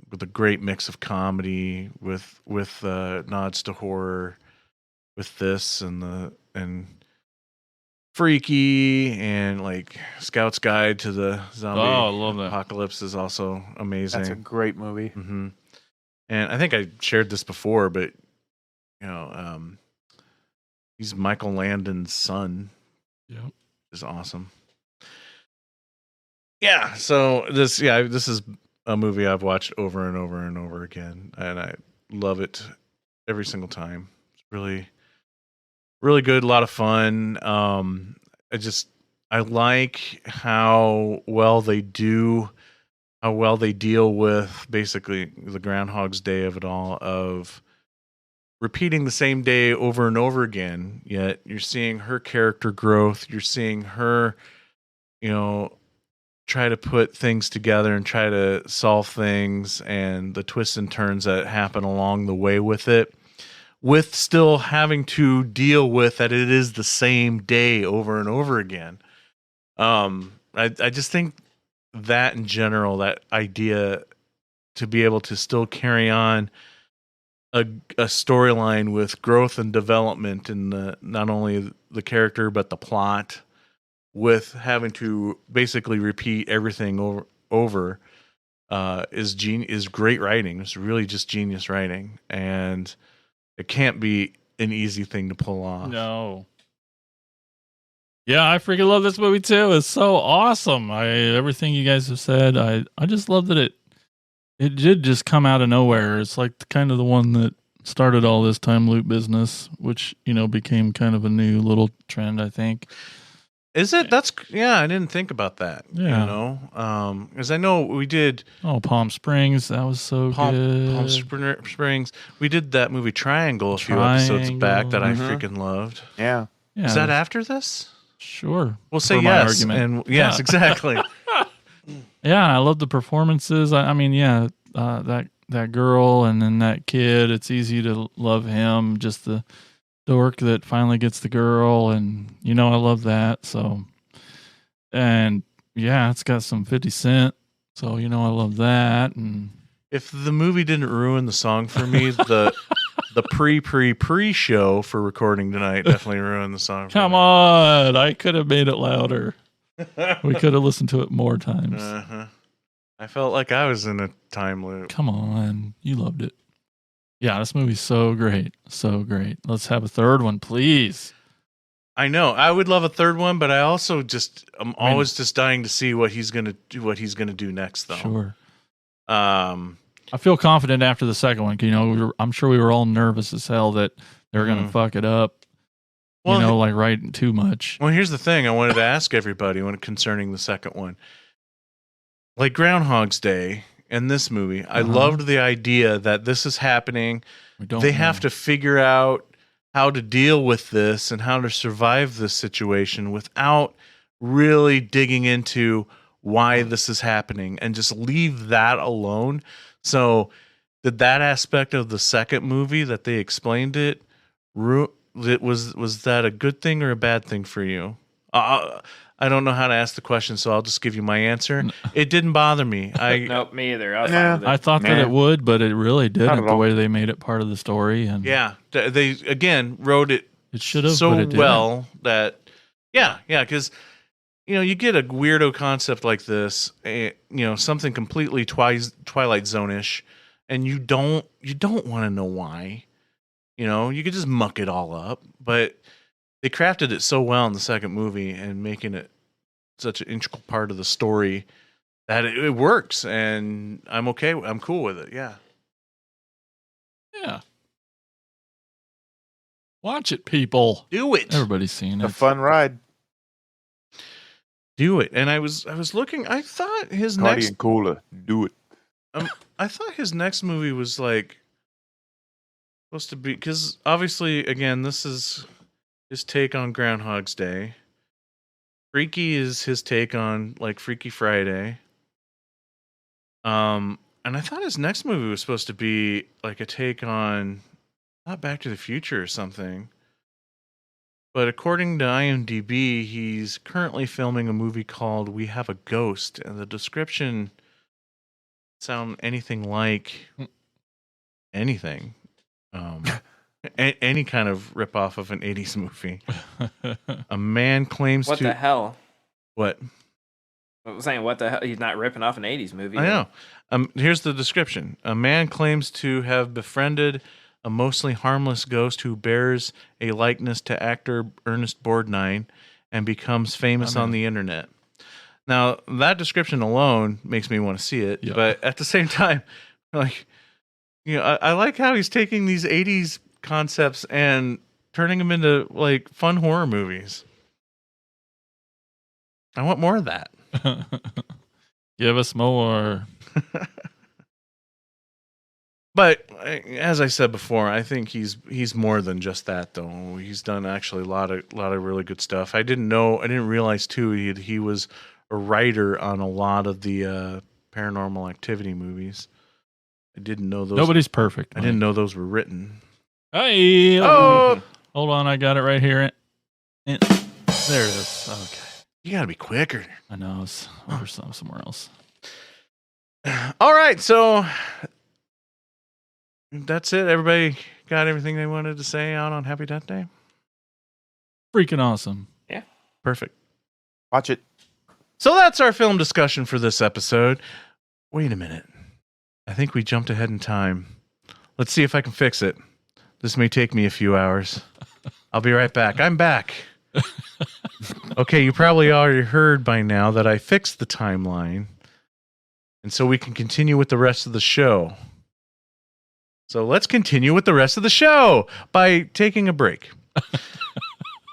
With a great mix of comedy with nods to horror with this and Freaky and like Scout's Guide to the Zombie I love that. Apocalypse is also amazing. That's a great movie. Mm-hmm. And I think I shared this before, but he's Michael Landon's son. Yep. Is awesome. Yeah, so this is a movie I've watched over and over and over again, and I love it every single time. It's really, really good, a lot of fun. I like how well they deal with basically the Groundhog's Day of it all, of repeating the same day over and over again, yet you're seeing her character growth. You're seeing her, try to put things together and try to solve things, and the twists and turns that happen along the way with it, with still having to deal with that it is the same day over and over again. I just think that in general, that idea to be able to still carry on a storyline with growth and development in not only the character but the plot, with having to basically repeat everything over is great writing. It's really just genius writing, and it can't be an easy thing to pull off. No. Yeah, I freaking love this movie too. It's so awesome. Everything you guys have said, I just love that it did just come out of nowhere. It's like kind of the one that started all this time loop business, which, became kind of a new little trend, I think. Is it? I didn't think about that. Yeah. Because I know we did. Oh, Palm Springs. That was so good. Palm Springs. We did that movie Triangle a few episodes back that I freaking loved. Yeah. Is that after this? Sure. We'll say yes. And yes, exactly. Yeah, I love the performances. That girl and then that kid, it's easy to love him. Just the dork that finally gets the girl, and I love that. So, and yeah, it's got some 50 Cent. So, I love that. And if the movie didn't ruin the song for me, the pre show for recording tonight definitely ruined the song. Come on, I could have made it louder. We could have listened to it more times. I felt like I was in a time loop. Come on, you loved it. Yeah, this movie's so great. So great. Let's have a third one, please. I know. I would love a third one, but I also I'm always just dying to see what he's gonna do next, though. Sure. I feel confident after the second one. I'm sure we were all nervous as hell that they were gonna fuck it up. Well, like writing too much. Well, here's the thing. I wanted to ask everybody concerning the second one. Like Groundhog's Day and this movie, I loved the idea that this is happening. They have to figure out how to deal with this and how to survive this situation without really digging into why this is happening, and just leave that alone. So did that aspect of the second movie that they explained was that a good thing or a bad thing for you? I don't know how to ask the question, so I'll just give you my answer. It didn't bother me. Nope, me either. I thought that it would, but it really didn't. The way they made it part of the story, and they again wrote it. It should have so well that because you get a weirdo concept like this, something completely Twilight Zone-ish, and you don't want to know why. You could just muck it all up, but they crafted it so well in the second movie and making it such an integral part of the story that it works, and I'm okay. I'm cool with it. Yeah. Yeah. Watch it, people. Do it. Everybody's seen it. A fun ride. Do it. And I was looking. I thought his Cardi next and Cola. Do it. I thought his next movie was like supposed to be, because obviously, again, this is his take on Groundhog's Day. Freaky is his take on like Freaky Friday. And I thought his next movie was supposed to be like a take on not Back to the Future or something. But according to IMDb, he's currently filming a movie called We Have a Ghost, and the description sound anything like anything. Any kind of ripoff of an 80s movie. A man claims What the hell? What? I was saying, what the hell? He's not ripping off an 80s movie. I know. Here's the description. A man claims to have befriended a mostly harmless ghost who bears a likeness to actor Ernest Borgnine and becomes famous on the internet. Now, that description alone makes me want to see it, but at the same time, like, I like how he's taking these 80s concepts and turning them into like fun horror movies. I want more of that. Give us more. But as I said before, I think he's more than just that, though. He's done actually a lot of really good stuff. I didn't realize too he was a writer on a lot of the Paranormal Activity movies. I didn't know those. Nobody's perfect. I didn't know those were written. Hey! Oh! Hold on, I got it right here. There it is. Okay. You gotta be quicker. I know, it's over somewhere else. All right, so that's it. Everybody got everything they wanted to say out on Happy Death Day? Freaking awesome. Yeah. Perfect. Watch it. So that's our film discussion for this episode. Wait a minute. I think we jumped ahead in time. Let's see if I can fix it. This may take me a few hours. I'll be right back. I'm back. Okay, you probably already heard by now that I fixed the timeline. And so we can continue with the rest of the show. So let's continue with the rest of the show by taking a break.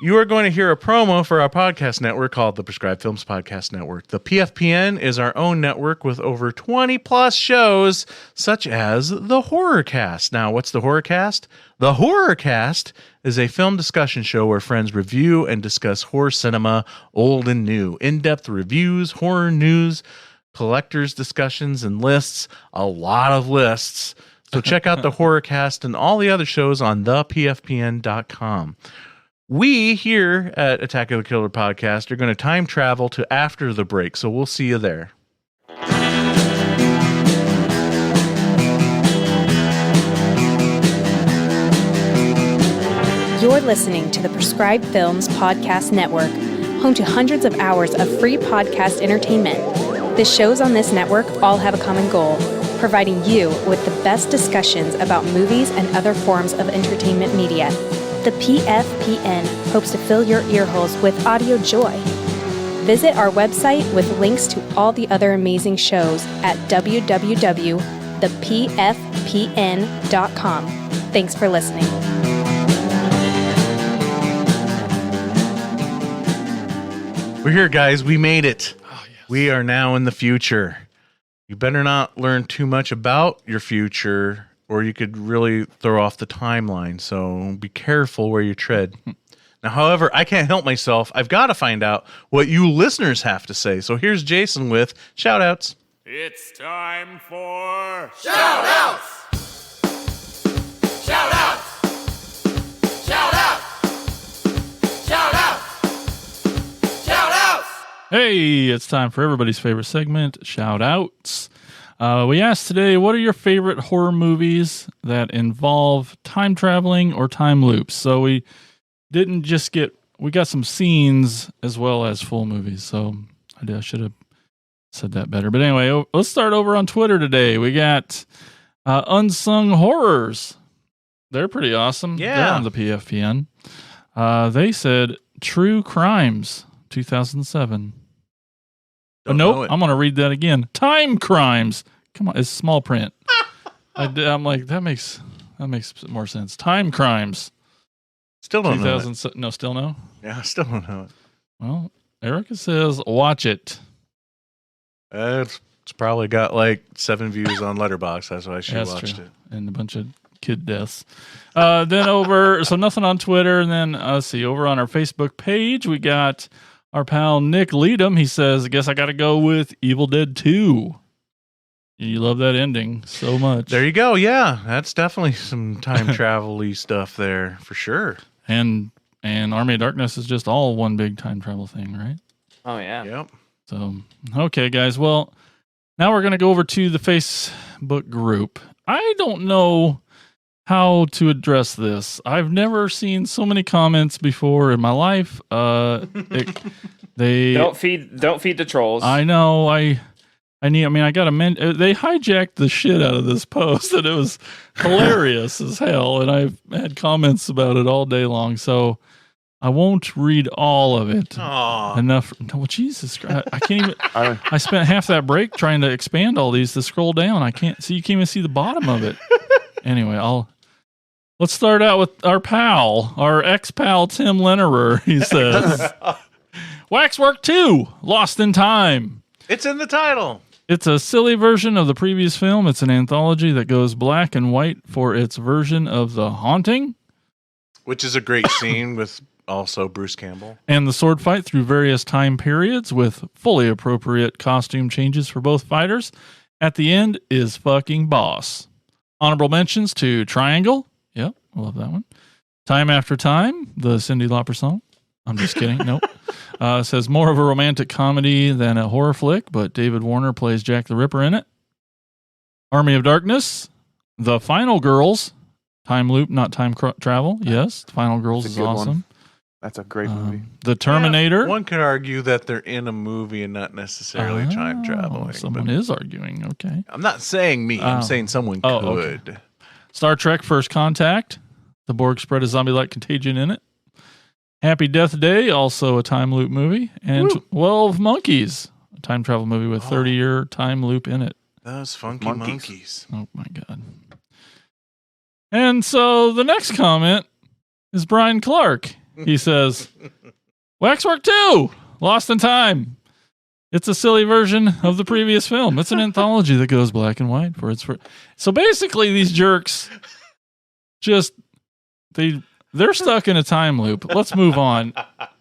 You are going to hear a promo for our podcast network called the Prescribed Films Podcast Network. The PFPN is our own network with over 20 plus shows, such as the Horrorcast. Now, what's the Horrorcast? The Horrorcast is a film discussion show where friends review and discuss horror cinema, old and new. In-depth reviews, horror news, collectors' discussions, and lists. A lot of lists. So check out the Horrorcast and all the other shows on thepfpn.com. We here at Attack of the Killer Podcast are going to time travel to after the break, so we'll see you there. You're listening to the Prescribed Films Podcast Network, home to hundreds of hours of free podcast entertainment. The shows on this network all have a common goal, providing you with the best discussions about movies and other forms of entertainment media. The PFPN hopes to fill your earholes with audio joy. Visit our website with links to all the other amazing shows at www.thepfpn.com. Thanks for listening. We're here, guys. We made it. Oh, yes. We are now in the future. You better not learn too much about your future, or you could really throw off the timeline. So be careful where you tread. Now, however, I can't help myself. I've got to find out what you listeners have to say. So here's Jason with shout-outs. It's time for shout-outs! Shout-outs! Shout-outs! Shout-outs! Shout-outs! Hey, it's time for everybody's favorite segment, shout-outs. We asked today, what are your favorite horror movies that involve time traveling or time loops? So we didn't just get we got some scenes as well as full movies. So I should have said that better. But anyway, let's start over on Twitter today. We got Unsung Horrors. They're pretty awesome. Yeah. They're on the PFPN. They said True Crimes 2007. Don't Nope, know it. I'm going to read that again. Time Crimes. Come on, it's small print. I'm like, that makes more sense. Time Crimes. Still don't know it. 2007. No, still no? Yeah, I still don't know it. Well, Erica says, watch it. It's probably got like 7 views on Letterboxd. That's why she watched it. And a bunch of kid deaths. Then so nothing on Twitter. And then let's see, over on our Facebook page, we got our pal Nick Leadham. He says, I guess I got to go with Evil Dead 2. You love that ending so much. There you go. Yeah, that's definitely some time travel-y stuff there for sure. And Army of Darkness is just all one big time travel thing, right? Oh, yeah. Yep. So, okay, guys. Well, now we're going to go over to the Facebook group. I don't know how to address this. I've never seen so many comments before in my life. They don't feed the trolls. I know. I got to they hijacked the shit out of this post, and it was hilarious as hell. And I've had comments about it all day long, so I won't read all of it. Aww. Enough. No, Jesus Christ. I can't even. I spent half that break trying to expand all these to scroll down. I can't see. You can't even see the bottom of it. Anyway, let's start out with our ex-pal, Tim Lennerer. He says, Waxwork 2, Lost in Time. It's in the title. It's a silly version of the previous film. It's an anthology that goes black and white for its version of The Haunting. Which is a great scene with also Bruce Campbell. And the sword fight through various time periods with fully appropriate costume changes for both fighters. At the end is fucking boss. Honorable mentions to Triangle. Yep, I love that one. Time After Time, the Cyndi Lauper song. I'm just kidding. Nope. Says more of a romantic comedy than a horror flick, but David Warner plays Jack the Ripper in it. Army of Darkness, The Final Girls, time loop, not time travel. Yes, The Final Girls is awesome. One. That's a great movie. The Terminator. Yeah, one could argue that they're in a movie and not necessarily time traveling. Someone is arguing. Okay. I'm not saying me. I'm saying someone could. Okay. Star Trek First Contact. The Borg spread a zombie-like contagion in it. Happy Death Day, also a time loop movie. And 12 Monkeys, a time travel movie with 30-year time loop in it. Those funky monkeys. Oh, my God. And so the next comment is Brian Clark. He says, Waxwork 2, Lost in Time. It's a silly version of the previous film. It's an anthology that goes black and white for its. So basically, these jerks they're stuck in a time loop. Let's move on.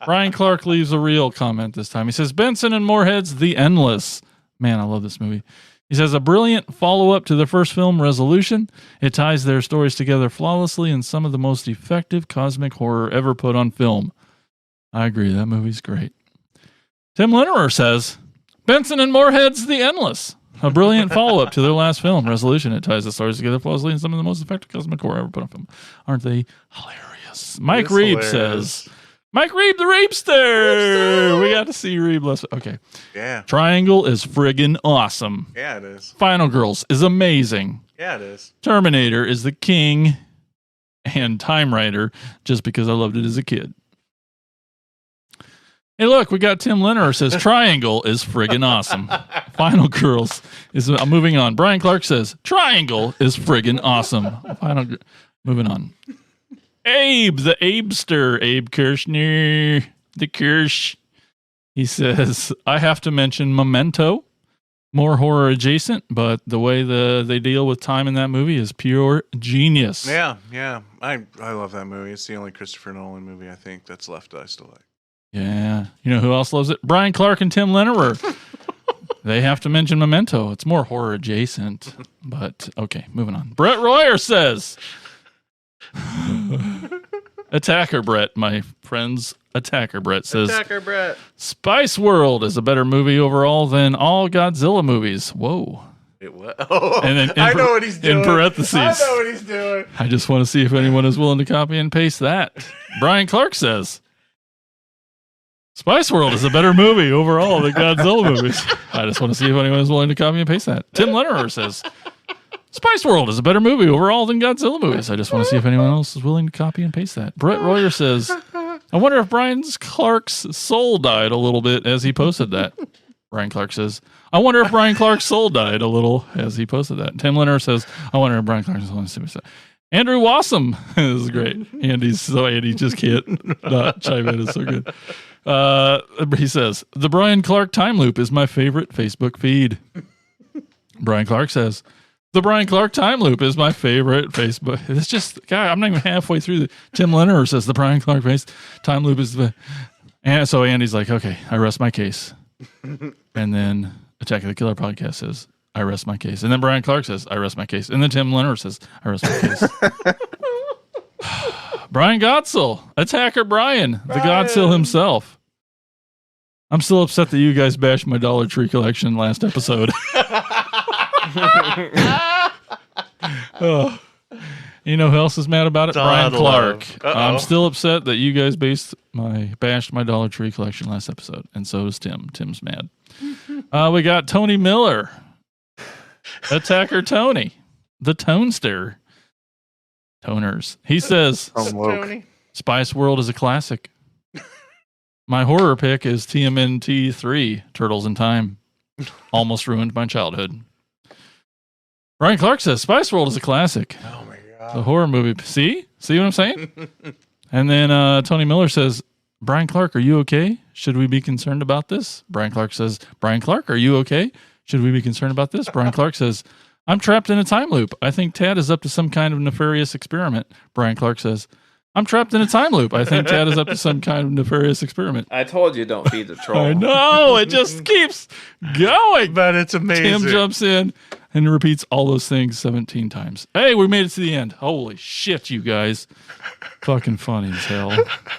Brian Clark leaves a real comment this time. He says, Benson and Moorhead's The Endless. Man, I love this movie. He says, a brilliant follow-up to the first film, Resolution. It ties their stories together flawlessly in some of the most effective cosmic horror ever put on film. I agree. That movie's great. Tim Lennerer says, Benson and Moorhead's The Endless. A brilliant follow-up to their last film, Resolution. It ties the stories together flawlessly in some of the most effective cosmic horror ever put on film. Aren't they hilarious? Mike Reeb says, Mike Reeb, the Reebster. We got to see Reeb last. Okay. Yeah. Triangle is friggin' awesome. Yeah, it is. Final Girls is amazing. Yeah, it is. Terminator is the king. And Time Rider, just because I loved it as a kid. Hey, look, we got Tim Lennerer says Triangle is friggin' awesome. Final Girls is moving on. Brian Clark says Triangle is friggin' awesome. Moving on. Abe, the Abester, Abe Kirshner, the Kirsch. He says, I have to mention Memento. More horror adjacent, but the way they deal with time in that movie is pure genius. Yeah. I love that movie. It's the only Christopher Nolan movie I think that's left that I still like. Yeah. You know who else loves it? Brian Clark and Tim Lennerer. They have to mention Memento. It's more horror adjacent. But, okay, moving on. Brett Royer says, Attacker Brett, my friends. Attacker Brett says, Attacker Brett. Spice World is a better movie overall than all Godzilla movies. Whoa. It was. Oh, and then I know what he's doing. In parentheses. I know what he's doing. I just want to see if anyone is willing to copy and paste that. Brian Clark says, Spice World is a better movie overall than Godzilla movies. I just want to see if anyone's willing to copy and paste that. Tim Lennerer says, Spice World is a better movie overall than Godzilla movies. I just want to see if anyone else is willing to copy and paste that. Brett Royer says, I wonder if Brian Clark's soul died a little bit as he posted that. Brian Clark says, I wonder if Brian Clark's soul died a little as he posted that. Tim Lennerer says, I wonder if Brian Clark's soul died. Andrew Wassam is great. Andy just can't not chime in. It's so good. He says, the Brian Clark time loop is my favorite Facebook feed. Brian Clark says, the Brian Clark time loop is my favorite Facebook. It's just, God, I'm not even halfway through. Tim Lennerer says the Brian Clark time loop is the. And so Andy's like, okay, I rest my case. And then Attack of the Killer podcast says, I rest my case. And then Brian Clark says, I rest my case. And then Tim Lennerer says, I rest my case. Brian Gotzel, Attacker Brian, the Godzilla himself. I'm still upset that you guys bashed my Dollar Tree collection last episode. Oh. You know who else is mad about it? Brian Clark. I'm still upset that you guys bashed my Dollar Tree collection last episode. And so is Tim. Tim's mad. We got Tony Miller. Attacker Tony. The Tonester. Toners. He says, Spice World is a classic. My horror pick is TMNT 3, Turtles in Time. Almost ruined my childhood. Brian Clark says, Spice World is a classic. Oh my God. The horror movie. See what I'm saying? And then Tony Miller says, Brian Clark, are you okay? Should we be concerned about this? Brian Clark says, Brian Clark, are you okay? Should we be concerned about this? Brian Clark says, I'm trapped in a time loop. I think Tad is up to some kind of nefarious experiment. Brian Clark says, I'm trapped in a time loop. I think Tad is up to some kind of nefarious experiment. I told you don't feed the troll. I know. It just keeps going. But it's amazing. Tim jumps in and repeats all those things 17 times. Hey, we made it to the end. Holy shit, you guys. Fucking funny as hell.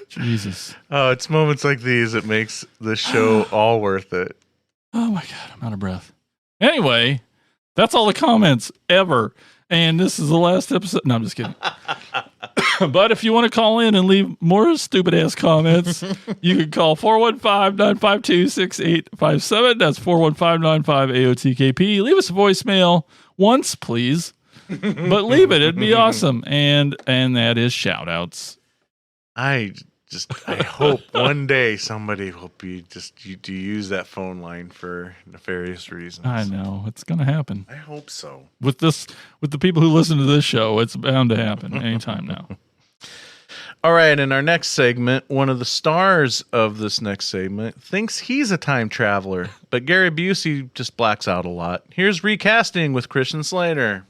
Jesus. Oh, it's moments like these that makes the show all worth it. Oh my God, I'm out of breath. Anyway, that's all the comments ever. And this is the last episode. No, I'm just kidding. But if you want to call in and leave more stupid ass comments, you can call 415-952-6857. That's 415-95-AOTKP. Leave us a voicemail once, please. But leave it. It'd be awesome. And that is shout outs. I hope one day somebody will be to use that phone line for nefarious reasons. I know it's going to happen. I hope so. With the people who listen to this show, it's bound to happen anytime now. All right, in our next segment, one of the stars of this next segment thinks he's a time traveler, but Gary Busey just blacks out a lot. Here's Recasting with Christian Slater.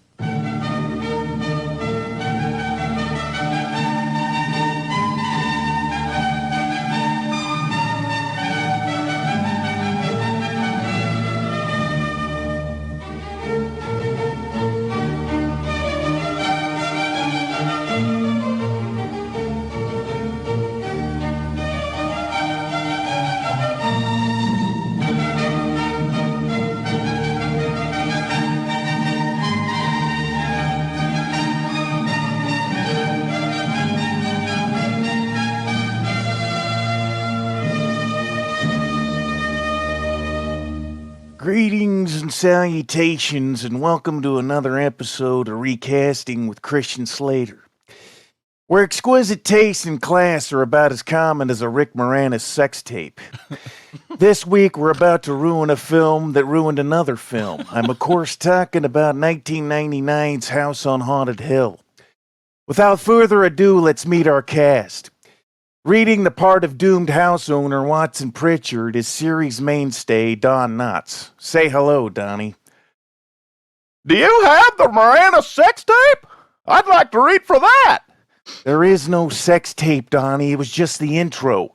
Greetings and salutations, and welcome to another episode of Recasting with Christian Slater, where exquisite taste and class are about as common as a Rick Moranis sex tape. This week, we're about to ruin a film that ruined another film. I'm, of course, talking about 1999's House on Haunted Hill. Without further ado, let's meet our cast. Reading the part of doomed house owner Watson Pritchard is series mainstay Don Knotts. Say hello, Donnie. Do you have the Miranda sex tape? I'd like to read for that. There is no sex tape, Donnie. It was just the intro.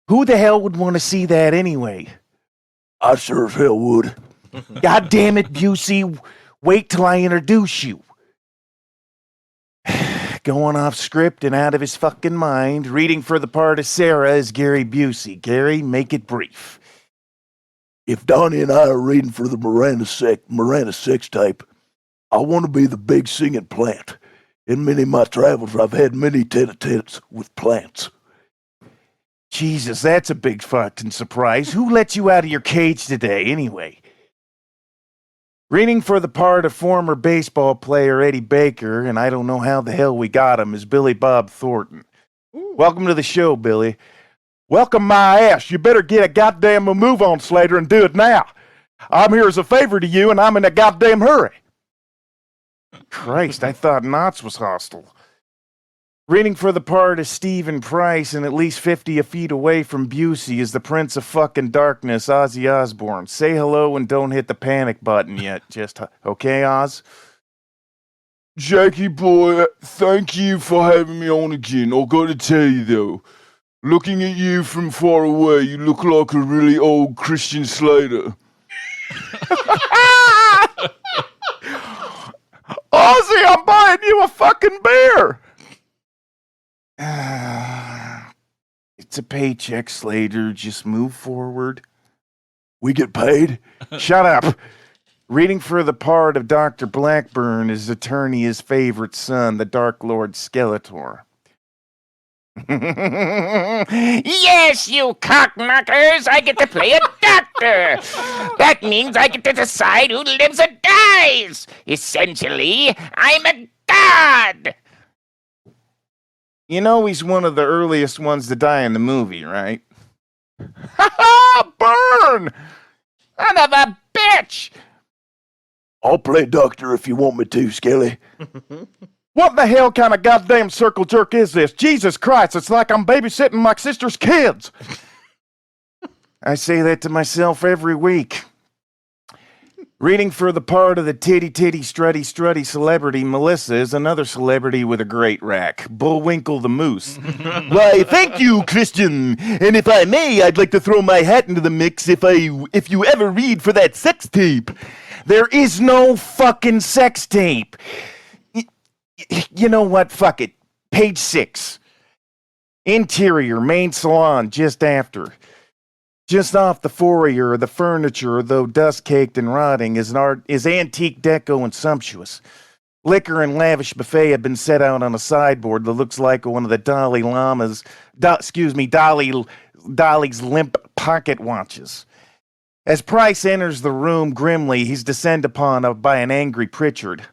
Who the hell would want to see that anyway? I sure as hell would. God damn it, Busey. Wait till I introduce you. Going off script and out of his fucking mind, reading for the part of Sarah is Gary Busey. Gary, make it brief. If Donnie and I are reading for the Miranda sex tape, I want to be the big singing plant. In many of my travels, I've had many tete-a-tetes with plants. Jesus, that's a big fucking surprise. Who let you out of your cage today, anyway? Reading for the part of former baseball player Eddie Baker, and I don't know how the hell we got him, is Billy Bob Thornton. Welcome to the show, Billy. Welcome my ass. You better get a goddamn move on, Slater, and do it now. I'm here as a favor to you, and I'm in a goddamn hurry. Christ, I thought Knots was hostile. Reading for the part of Stephen Price, and at least 50 feet away from Busey is the Prince of fucking Darkness, Ozzy Osbourne. Say hello and don't hit the panic button yet. Just, okay, Oz? Jackie boy, thank you for having me on again. I gotta tell you though, looking at you from far away, you look like a really old Christian Slater. Ozzy, I'm buying you a fucking beer! It's a paycheck, Slater. Just move forward. We get paid? Shut up. Reading for the part of Dr. Blackburn is attorney his favorite son, the Dark Lord Skeletor. Yes, you cockknockers! I get to play a doctor! That means I get to decide who lives or dies! Essentially, I'm a god! You know he's one of the earliest ones to die in the movie, right? Ha ha! Burn! Son of a bitch! I'll play doctor if you want me to, Skelly. What the hell kind of goddamn circle jerk is this? Jesus Christ, it's like I'm babysitting my sister's kids. I say that to myself every week. Reading for the part of the titty strutty celebrity, Melissa is another celebrity with a great rack, Bullwinkle the Moose. Why, thank you, Christian. And if I may, I'd like to throw my hat into the mix if you ever read for that sex tape. There is no fucking sex tape. You know what? Fuck it. Page 6. Interior, main salon, just after. Just off the foyer, the furniture, though dust-caked and rotting, is antique deco and sumptuous. Liquor and lavish buffet have been set out on a sideboard that looks like one of the Dolly's limp pocket watches. As Price enters the room grimly, he's descended upon by an angry Pritchard.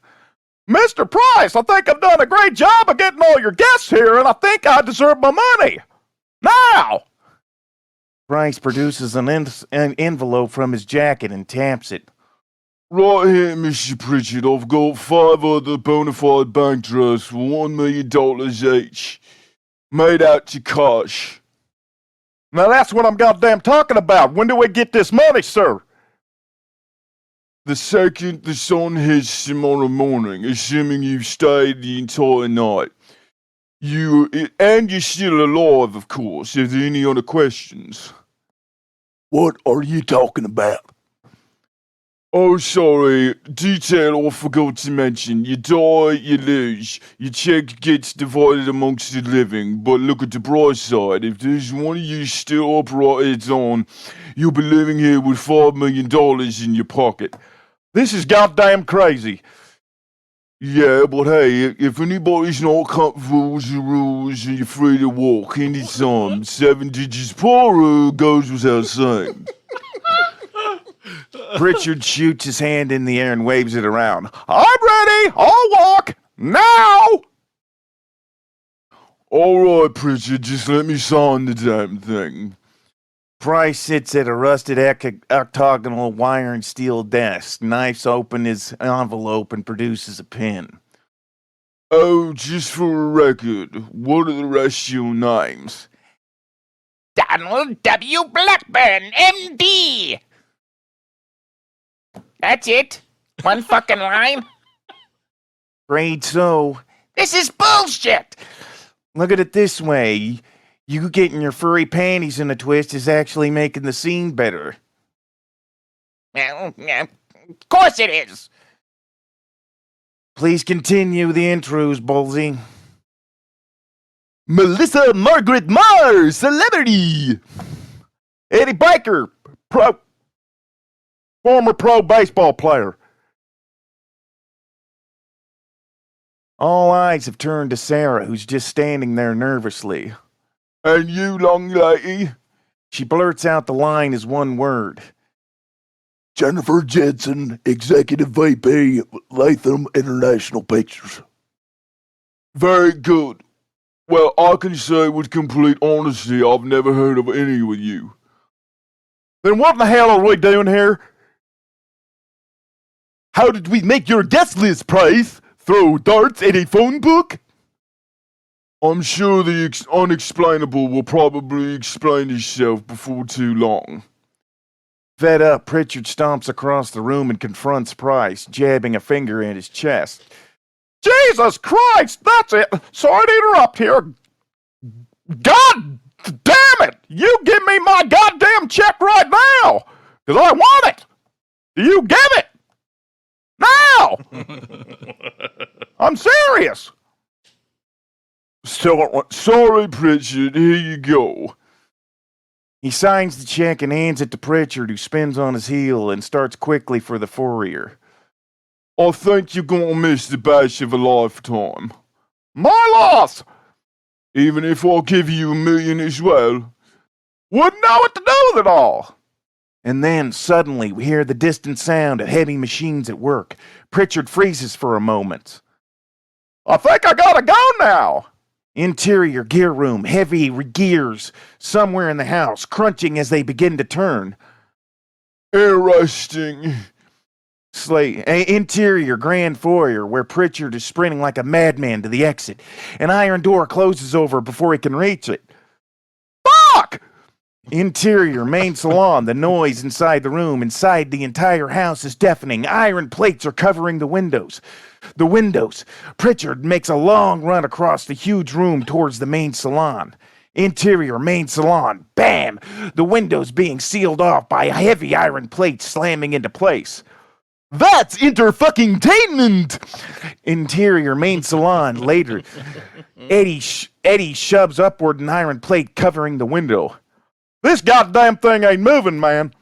Mr. Price, I think I've done a great job of getting all your guests here, and I think I deserve my money. Now! Price produces an envelope from his jacket and taps it. Right here, Mr. Pritchard, I've got 5 other bona fide bank drafts for $1 million each. Made out to cash. Now that's what I'm goddamn talking about. When do we get this money, sir? The second the sun hits tomorrow morning, assuming you've stayed the entire night. You're still alive, of course. If there are any other questions. What are you talking about? Oh, sorry. Detail I forgot to mention. You die, you lose. Your check gets divided amongst the living. But look at the bright side. If there's one of you still upright on, you'll be living here with $5 million in your pocket. This is goddamn crazy. Yeah, but hey, if anybody's not comfortable with the rules, you're free to walk anytime. 7 digits per goes without saying. Pritchard shoots his hand in the air and waves it around. I'm ready! I'll walk! Now! Alright, Pritchard, just let me sign the damn thing. Price sits at a rusted octagonal wire and steel desk, knifes open his envelope and produces a pen. Oh, just for a record, what are the rest of your names? Donald W. Blackburn, M.D. That's it? One fucking line? Afraid so. This is bullshit! Look at it this way. You getting your furry panties in a twist is actually making the scene better. Well, yeah, of course it is. Please continue the intros, Bullsy. Melissa Margaret Marr, celebrity. Eddie Baker, former pro baseball player. All eyes have turned to Sarah, who's just standing there nervously. And you, long lady? She blurts out the line as one word. Jennifer Jensen, Executive VP, Latham International Pictures. Very good. Well, I can say with complete honesty, I've never heard of any of you. Then what in the hell are we doing here? How did we make your guest list, Price? Throw darts at a phone book? I'm sure the unexplainable will probably explain itself before too long. Fed up, Pritchard stomps across the room and confronts Price, jabbing a finger in his chest. Jesus Christ, that's it. Sorry to interrupt here. God damn it! You give me my goddamn check right now! Because I want it! Do you give it? Now! I'm serious! Sorry, Pritchard, here you go. He signs the check and hands it to Pritchard, who spins on his heel and starts quickly for the foyer. I think you're gonna miss the bash of a lifetime. My loss! Even if I give you $1 million as well. Wouldn't know what to do with it all. And then, suddenly, we hear the distant sound of heavy machines at work. Pritchard freezes for a moment. I think I gotta go now. Interior gear room, heavy gears somewhere in the house, crunching as they begin to turn. Interesting. Interior grand foyer, where Pritchard is sprinting like a madman to the exit. An iron door closes over before he can reach it. Fuck! Interior main salon, the noise inside the room, inside the entire house is deafening. Iron plates are covering the windows. The windows. Pritchard makes a long run across the huge room towards the main salon. Interior main salon. Bam! The windows being sealed off by heavy iron plates slamming into place. That's inter-fucking-tainment! Interior main salon later. Eddie shoves upward an iron plate covering the window. This goddamn thing ain't moving, man.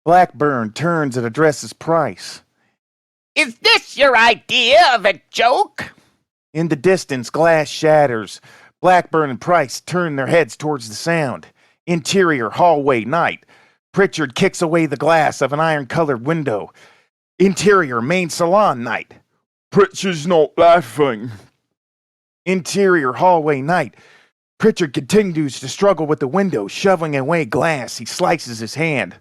Blackburn turns and addresses Price. Is this your idea of a joke? In the distance, glass shatters. Blackburn and Price turn their heads towards the sound. Interior hallway night. Pritchard kicks away the glass of an iron-colored window. Interior main salon night. Pritchard's not laughing. Interior hallway night. Pritchard continues to struggle with the window, shoving away glass. He slices his hand.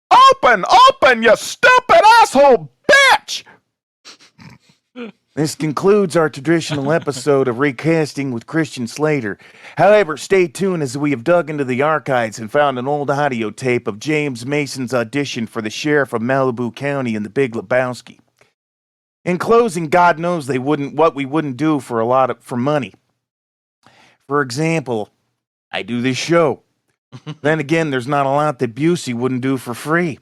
Open! Open, you stupid asshole bitch! This concludes our traditional episode of Recasting with Christian Slater. However, stay tuned as we have dug into the archives and found an old audio tape of James Mason's audition for the sheriff of Malibu County in The Big Lebowski. In closing, God knows what we wouldn't do for money. For example, I do this show. Then again, there's not a lot that Busey wouldn't do for free.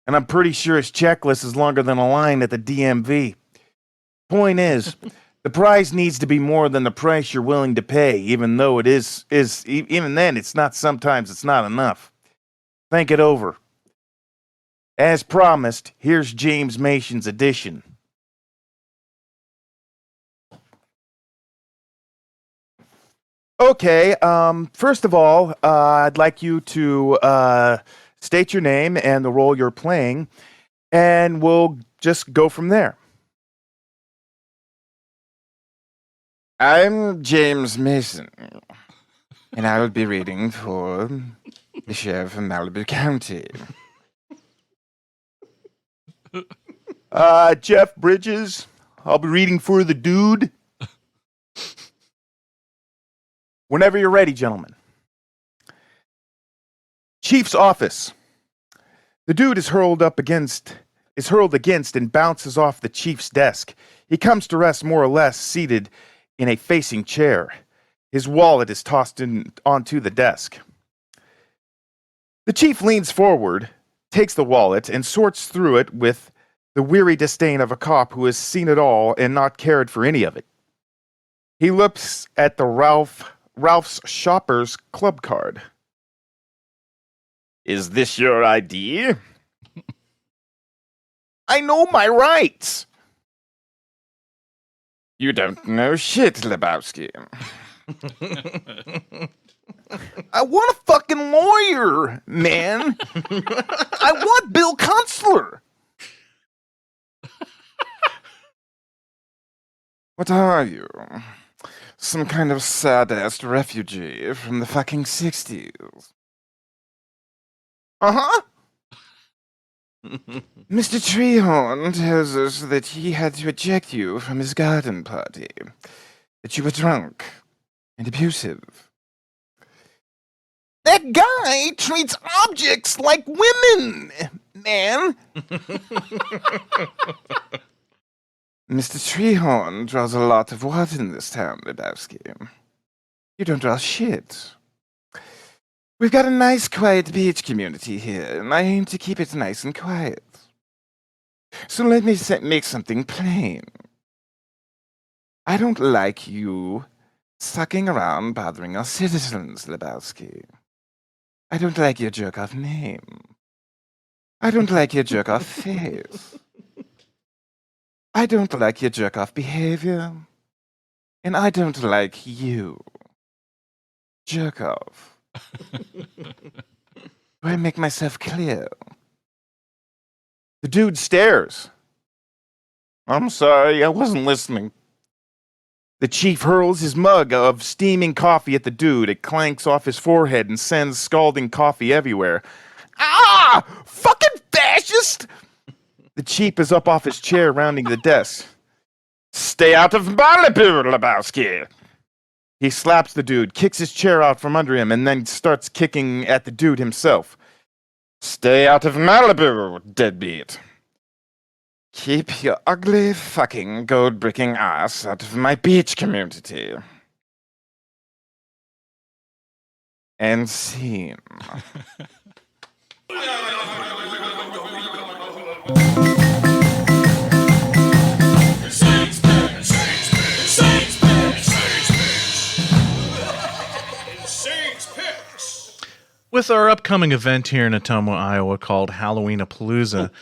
And I'm pretty sure his checklist is longer than a line at the DMV. Point is, the prize needs to be more than the price you're willing to pay, even though it is even then it's not enough. Think it over. As promised, here's James Mason's edition. Okay, first of all, I'd like you to state your name and the role you're playing, and we'll just go from there. I'm James Mason, and I will be reading for the sheriff of Malibu County. Jeff Bridges, I'll be reading for the dude. Whenever you're ready, gentlemen. Chief's office. The dude is hurled against and bounces off the chief's desk. He comes to rest more or less seated in a facing chair. His wallet is tossed onto the desk. The chief leans forward, takes the wallet, and sorts through it with the weary disdain of a cop who has seen it all and not cared for any of it. He looks at the Ralph's Shoppers Club card. Is this your ID? I know my rights. You don't know shit, Lebowski. I want a fucking lawyer, man. I want Bill Kunstler. What are you? Some kind of sad-ass refugee from the fucking 60s. Uh-huh. Mr. Treehorn tells us that he had to eject you from his garden party, that you were drunk and abusive. That guy treats objects like women, man. Mr. Treehorn draws a lot of water in this town, Lebowski. You don't draw shit. We've got a nice, quiet beach community here, and I aim to keep it nice and quiet. So let me make something plain. I don't like you sucking around bothering our citizens, Lebowski. I don't like your jerk-off name. I don't like your jerk-off face. I don't like your jerk-off behavior. And I don't like you. Jerk-off. Do I make myself clear? The dude stares. I'm sorry, I wasn't listening. The chief hurls his mug of steaming coffee at the dude. It clanks off his forehead and sends scalding coffee everywhere. Ah! Fucking fascist! The chief is up off his chair, rounding the desk. Stay out of Malibu, Lebowski! He slaps the dude, kicks his chair out from under him, and then starts kicking at the dude himself. Stay out of Malibu, deadbeat. Keep your ugly fucking gold-bricking ass out of my beach community. And scene. With our upcoming event here in Ottumwa, Iowa called Halloween-a-Palooza,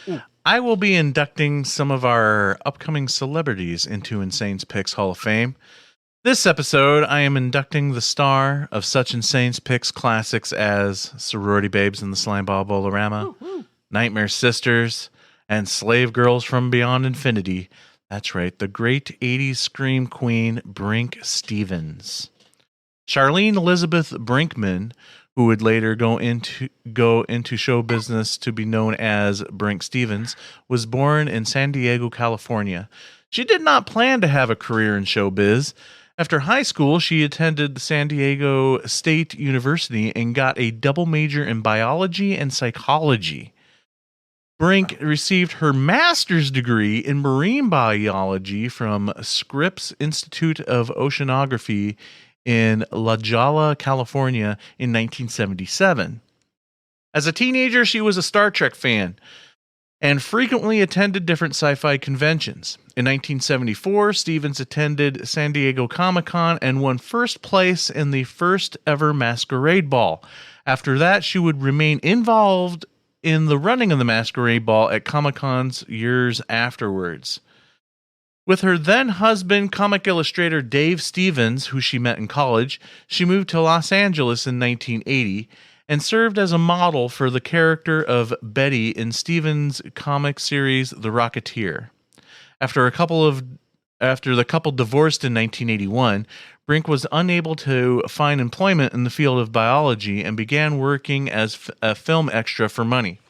I will be inducting some of our upcoming celebrities into Insane's Picks Hall of Fame. This episode, I am inducting the star of such Insane's Picks classics as Sorority Babes in the Slimeball Bolorama, Nightmare Sisters, and Slave Girls from Beyond Infinity. That's right, the great 80s scream queen, Brink Stevens. Charlene Elizabeth Brinkman, who would later go into show business to be known as Brink Stevens, was born in San Diego, California. She did not plan to have a career in showbiz. After high school, she attended the San Diego State University and got a double major in biology and psychology. Brink received her master's degree in marine biology from Scripps Institute of Oceanography in La Jolla, California in 1977. As a teenager, she was a Star Trek fan and frequently attended different sci-fi conventions. In 1974, Stevens attended San Diego Comic-Con and won first place in the first ever Masquerade Ball. After that, she would remain involved in the running of the Masquerade Ball at Comic-Cons years afterwards. With her then-husband, comic illustrator Dave Stevens, who she met in college, she moved to Los Angeles in 1980 and served as a model for the character of Betty in Stevens' comic series The Rocketeer. After the couple divorced in 1981, Brink was unable to find employment in the field of biology and began working as a film extra for money.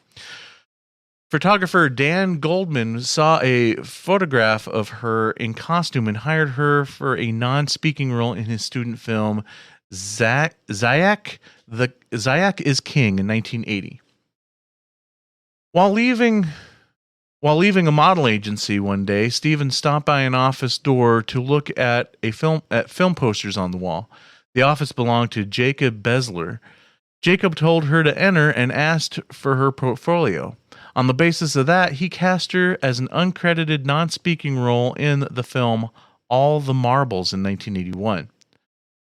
Photographer Dan Goldman saw a photograph of her in costume and hired her for a non-speaking role in his student film Zayak is King in 1980. While leaving a model agency one day, Stevens stopped by an office door to look at film posters on the wall. The office belonged to Jacob Besler. Jacob told her to enter and asked for her portfolio. On the basis of that, he cast her as an uncredited, non-speaking role in the film All the Marbles in 1981.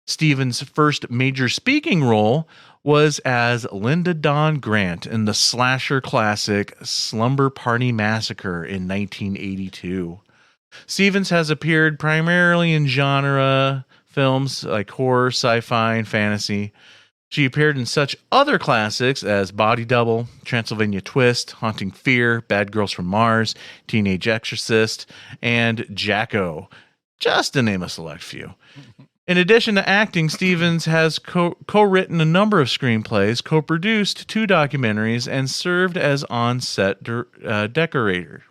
Stevens' first major speaking role was as Linda Dawn Grant in the slasher classic Slumber Party Massacre in 1982. Stevens has appeared primarily in genre films like horror, sci-fi, and fantasy. She appeared in such other classics as Body Double, Transylvania Twist, Haunting Fear, Bad Girls from Mars, Teenage Exorcist, and Jacko, just to name a select few. In addition to acting, Stevens has co-written a number of screenplays, co-produced 2 documentaries, and served as on-set decorator.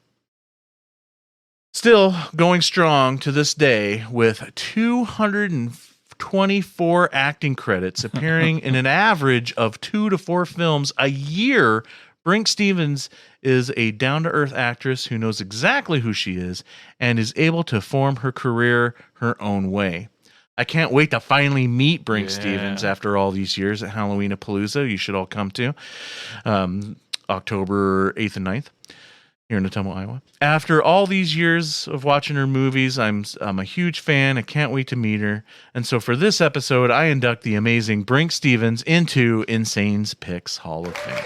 Still going strong to this day with 224 acting credits, appearing in an average of 2 to 4 films a year. Brinke Stevens is a down-to-earth actress who knows exactly who she is and is able to form her career her own way. I can't wait to finally meet Brinke Stevens after all these years at Halloween-a-Palooza. You should all come to October 8th and 9th. Here in Ottumwa, Iowa. After all these years of watching her movies, I'm a huge fan. I can't wait to meet her. And so for this episode, I induct the amazing Brinke Stevens into Insane's Picks Hall of Fame.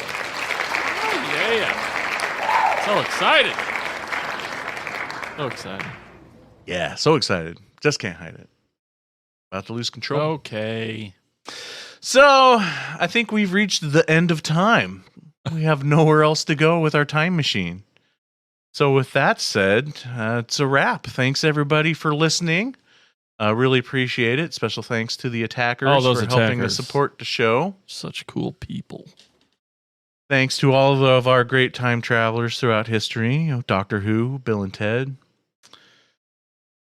Oh, yeah. So excited. So excited. Yeah, so excited. Just can't hide it. About to lose control. Okay. So I think we've reached the end of time. We have nowhere else to go with our time machine. So with that said, it's a wrap. Thanks everybody for listening. Really appreciate it. Special thanks to the attackers for helping to support the show. Such cool people. Thanks to all of our great time travelers throughout history. You know, Doctor Who, Bill and Ted,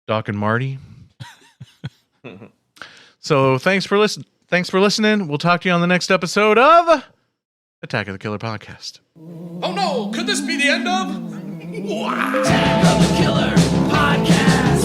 Doc and Marty. So thanks for listening. We'll talk to you on the next episode of Attack of the Killer Podcast. Oh no, could this be the end of? Attack of the Killer Podcast.